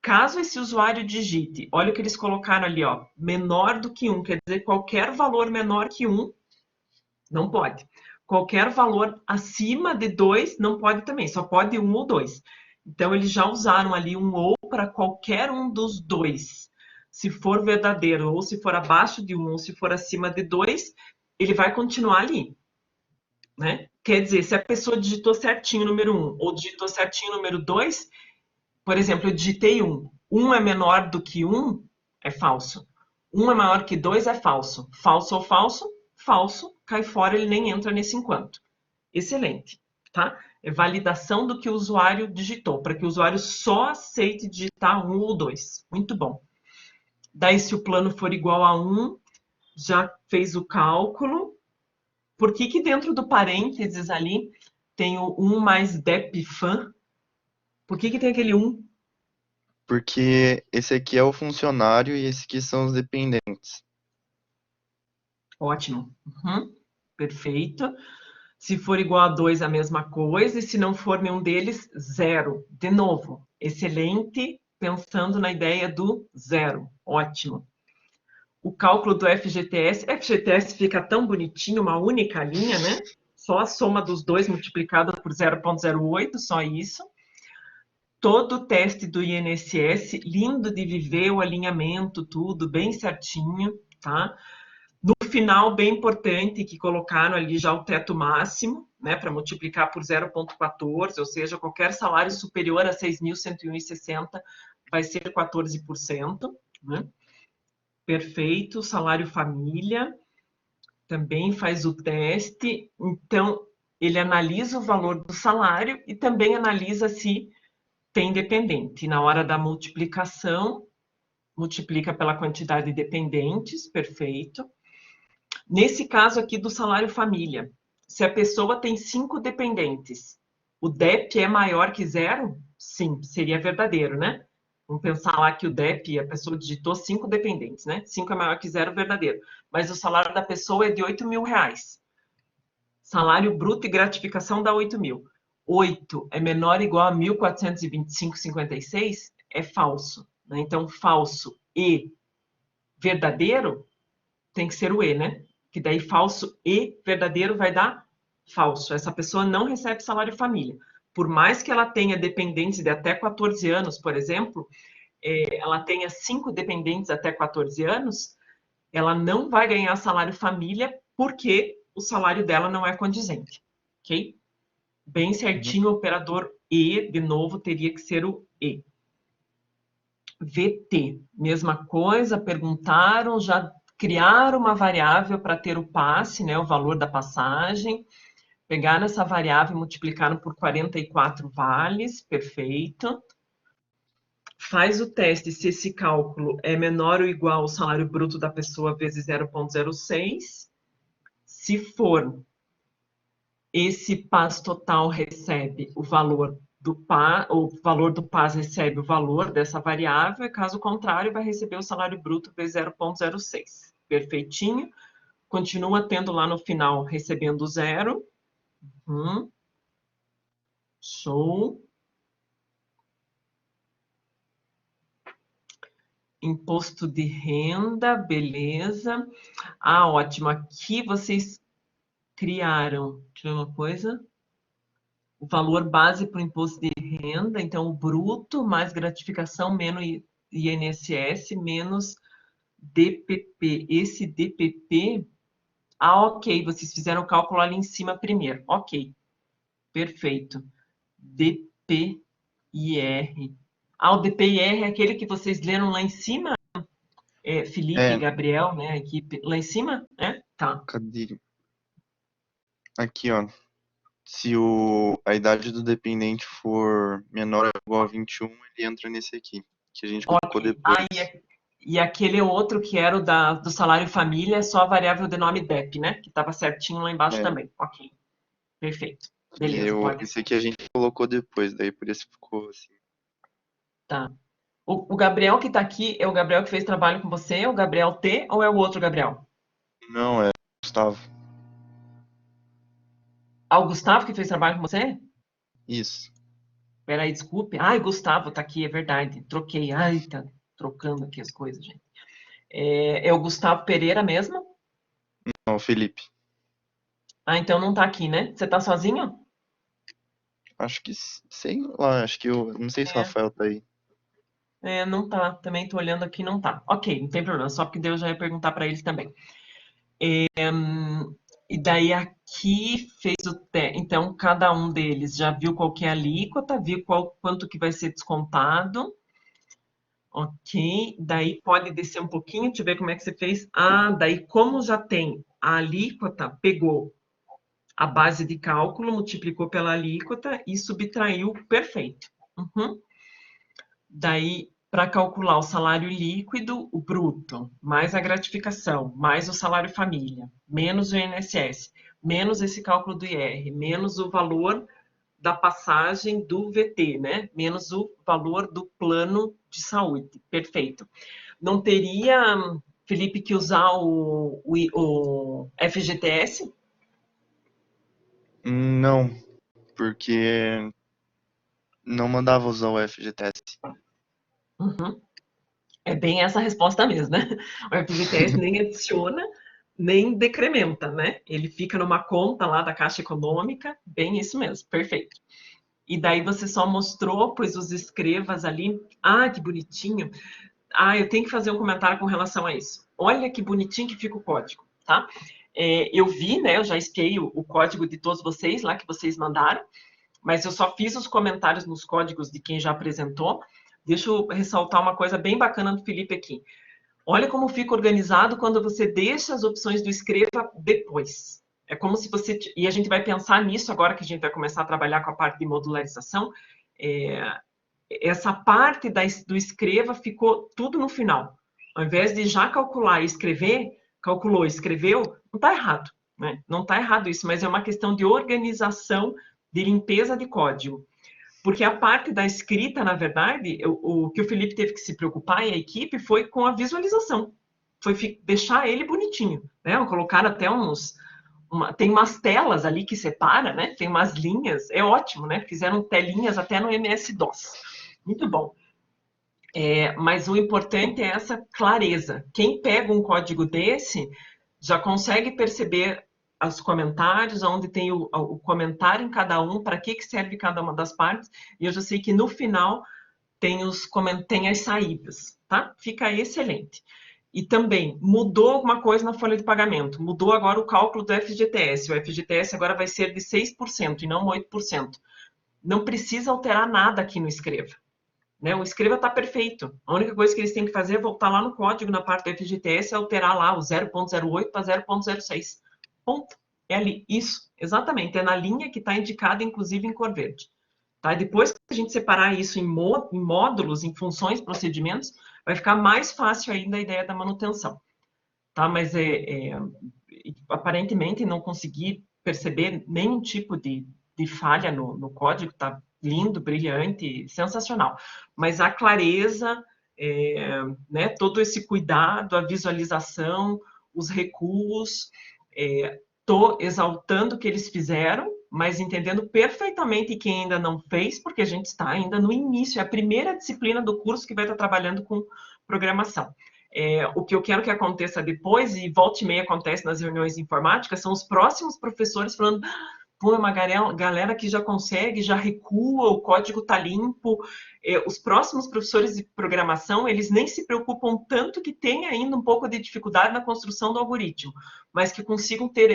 caso esse usuário digite, olha o que eles colocaram ali, ó, menor do que 1, quer dizer, qualquer valor menor que 1, não pode. Qualquer valor acima de 2 não pode também, só pode 1 ou 2. Então, eles já usaram ali um ou para qualquer um dos dois. Se for verdadeiro, ou se for abaixo de 1, ou se for acima de 2, ele vai continuar ali. Né? Quer dizer, se a pessoa digitou certinho o número 1, ou digitou certinho o número 2, por exemplo, eu digitei 1. 1 é menor do que 1, é falso. 1 é maior que 2, é falso. Falso ou falso? Falso, cai fora, ele nem entra nesse enquanto. Excelente, tá? É validação do que o usuário digitou, para que o usuário só aceite digitar 1 ou 2. Muito bom. Daí, se o plano for igual a 1, já fez o cálculo. Por que dentro do parênteses ali tem o 1 mais depfan? Por que tem aquele 1? Porque esse aqui é o funcionário e esse aqui são os dependentes. Ótimo. Uhum. Perfeito. Se for igual a 2, a mesma coisa. E se não for nenhum deles, 0. De novo. Excelente. Pensando na ideia do 0. Ótimo. O cálculo do FGTS. FGTS fica tão bonitinho, uma única linha, né? Só a soma dos dois multiplicada por 0,08, só isso. Todo o teste do INSS, lindo de viver, o alinhamento, tudo bem certinho, tá? No final, bem importante, que colocaram ali já o teto máximo, né, para multiplicar por 0,14, ou seja, qualquer salário superior a 6.101,60 vai ser 14%, né? Perfeito, salário família, também faz o teste, então ele analisa o valor do salário e também analisa se tem dependente. Na hora da multiplicação, multiplica pela quantidade de dependentes, perfeito. Nesse caso aqui do salário família, Se a pessoa tem 5 dependentes, o DEP é maior que 0? Sim, seria verdadeiro, né? Vamos pensar lá que o DEP, a pessoa digitou 5 dependentes, né? 5 é maior que 0, verdadeiro. Mas o salário da pessoa é de R$ 8.000. Salário bruto e gratificação dá 8.000. 8 é menor ou igual a 1.425,56? É falso. Né? Então, falso e verdadeiro tem que ser o E, né? Que daí falso e verdadeiro vai dar falso. Essa pessoa não recebe salário família. Por mais que ela tenha dependentes de até 14 anos, por exemplo, ela tenha 5 dependentes até 14 anos, ela não vai ganhar salário família porque o salário dela não é condizente, ok? Bem certinho, o operador E, de novo, teria que ser o E. VT, mesma coisa, perguntaram, já criaram uma variável para ter o passe, né, o valor da passagem, pegaram essa variável e multiplicaram por 44 vales, perfeito. Faz o teste se esse cálculo é menor ou igual ao salário bruto da pessoa vezes 0,06. Se for, esse PAS total recebe o valor do PAS, o valor do PAS recebe o valor dessa variável, e caso contrário, vai receber o salário bruto vezes 0,06. Perfeitinho. Continua tendo lá no final, recebendo 0. Show. Imposto de renda, beleza. Ah, ótimo. Aqui vocês criaram, deixa eu ver uma coisa, o valor base para o imposto de renda, então o bruto mais gratificação menos INSS menos DPP. Esse DPP, ok, vocês fizeram o cálculo ali em cima primeiro, ok, perfeito. DPIR. O DPIR é aquele que vocês leram lá em cima, Felipe, Gabriel, né, a equipe, lá em cima, né? Tá. Cadê? Aqui, ó. Se a idade do dependente for menor ou igual a 21, ele entra nesse aqui, que a gente colocou depois. E aquele outro que era o do salário família, é só a variável de nome DEP, né? Que estava certinho lá embaixo também. Ok. Perfeito. Beleza, pode. Esse aqui a gente colocou depois, daí por isso ficou assim. Tá. O Gabriel que está aqui é o Gabriel que fez trabalho com você? É o Gabriel T ou é o outro Gabriel? Não, é o Gustavo. Ah, o Gustavo que fez trabalho com você? Isso. Peraí, desculpe. Ai, Gustavo tá aqui, é verdade. Troquei. Ai, tá trocando aqui as coisas, gente. É o Gustavo Pereira mesmo? Não, o Felipe. Ah, então não tá aqui, né? Você tá sozinho? Acho que, sei lá, acho que não sei se o Rafael tá aí. Não tá. Também tô olhando aqui, não tá. Ok, não tem problema. Só porque Deus já ia perguntar para eles também. E daí aqui fez o teste. Então, cada um deles já viu qual que é a alíquota, viu quanto que vai ser descontado. Ok, daí pode descer um pouquinho, deixa eu ver como é que você fez. Ah, daí como já tem a alíquota, pegou a base de cálculo, multiplicou pela alíquota e subtraiu, perfeito. Daí, para calcular o salário líquido, o bruto, mais a gratificação, mais o salário família, menos o INSS, menos esse cálculo do IR, menos o valor da passagem do VT, né? Menos o valor do plano de saúde. Perfeito. Não teria, Felipe, que usar o FGTS? Não, porque não mandava usar o FGTS. É bem essa resposta mesmo, né? O FGTS nem adiciona, nem decrementa, né? Ele fica numa conta lá da Caixa Econômica, bem isso mesmo, perfeito. E daí você só mostrou, pois os escrevas ali. Ah, que bonitinho. Ah, eu tenho que fazer um comentário com relação a isso. Olha que bonitinho que fica o código, tá? Eu vi, né? Eu já espiei o código de todos vocês lá que vocês mandaram, mas eu só fiz os comentários nos códigos de quem já apresentou. Deixa eu ressaltar uma coisa bem bacana do Felipe aqui. Olha como fica organizado quando você deixa as opções do escreva depois. É como se você... E a gente vai pensar nisso agora que a gente vai começar a trabalhar com a parte de modularização. Essa parte do escreva ficou tudo no final. Ao invés de já calcular e escrever, calculou, escreveu, não está errado. né? Não está errado isso, mas é uma questão de organização, de limpeza de código. Porque a parte da escrita, na verdade, o que o Felipe teve que se preocupar e a equipe foi com a visualização. Foi deixar ele bonitinho, né? Colocaram até tem umas telas ali que separa, né? Tem umas linhas, é ótimo, né? Fizeram telinhas até no MS-DOS. Muito bom. Mas o importante é essa clareza. Quem pega um código desse já consegue perceber os comentários, onde tem o comentário em cada um, para que serve cada uma das partes, e eu já sei que no final tem as saídas, tá? Fica excelente. E também, mudou alguma coisa na folha de pagamento, mudou agora o cálculo do FGTS, o FGTS agora vai ser de 6% e não 8%. Não precisa alterar nada aqui no Escreva. Né? O Escreva está perfeito. A única coisa que eles têm que fazer é voltar lá no código, na parte do FGTS, e alterar lá o 0.08 para 0.06. Ponto. É ali. Isso, exatamente. É na linha que está indicada, inclusive, em cor verde. Tá? Depois que a gente separar isso em módulos, em funções, procedimentos, vai ficar mais fácil ainda a ideia da manutenção. Tá? Mas, aparentemente, não consegui perceber nenhum tipo de falha no código. Está lindo, brilhante, sensacional. Mas a clareza, né, todo esse cuidado, a visualização, os recuos, estou exaltando o que eles fizeram, mas entendendo perfeitamente quem ainda não fez, porque a gente está ainda no início, é a primeira disciplina do curso que vai estar trabalhando com programação. O que eu quero que aconteça depois, e volta e meia acontece nas reuniões informáticas, são os próximos professores falando: pô, é uma galera que já consegue, já recua, o código está limpo. Os próximos professores de programação, eles nem se preocupam tanto que tem ainda um pouco de dificuldade na construção do algoritmo, mas que consigam ter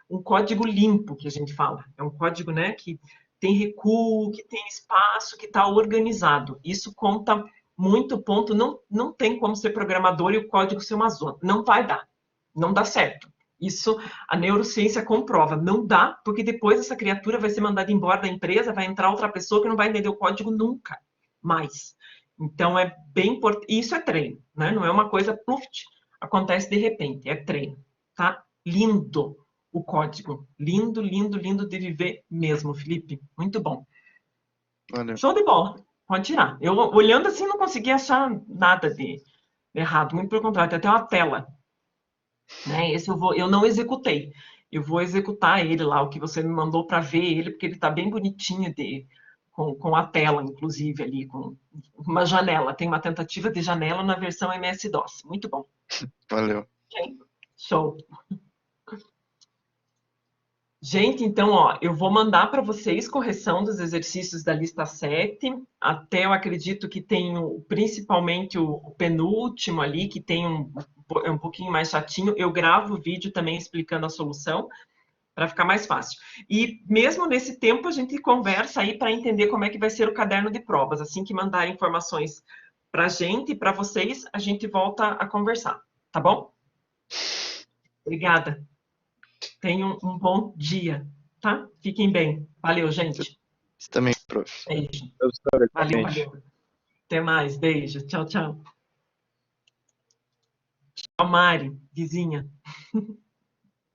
um código limpo, que a gente fala. É um código, né, que tem recuo, que tem espaço, que está organizado. Isso conta muito ponto. Não tem como ser programador e o código ser uma zona. Não vai dar. Não dá certo. Isso a neurociência comprova. Não dá, porque depois essa criatura vai ser mandada embora da empresa, vai entrar outra pessoa que não vai entender o código nunca mais. Então, é bem importante. Isso é treino, né? Não é uma coisa, pluft, acontece de repente. É treino, tá? Lindo o código. Lindo, lindo, lindo de viver mesmo, Felipe. Muito bom. Valeu. Show de bola. Pode tirar. Eu, olhando assim, não consegui achar nada de errado. Muito pelo contrário, tem até uma tela. Né? Esse eu não executei. Eu vou executar ele lá, o que você me mandou para ver ele, porque ele está bem bonitinho com a tela, inclusive, ali, com uma janela. Tem uma tentativa de janela na versão MS-DOS. Muito bom. Valeu. Okay? Show. Gente, então, ó, eu vou mandar para vocês correção dos exercícios da lista 7, até eu acredito que tem principalmente o penúltimo ali, que tem um pouquinho mais chatinho. Eu gravo o vídeo também explicando a solução, para ficar mais fácil. E mesmo nesse tempo, a gente conversa aí para entender como é que vai ser o caderno de provas. Assim que mandarem informações para a gente e para vocês, a gente volta a conversar, tá bom? Obrigada. Tenham um bom dia, tá? Fiquem bem. Valeu, gente. Você também, prof. Beijo. Valeu, valeu. Até mais. Beijo. Tchau, tchau. Tchau, Mari, vizinha.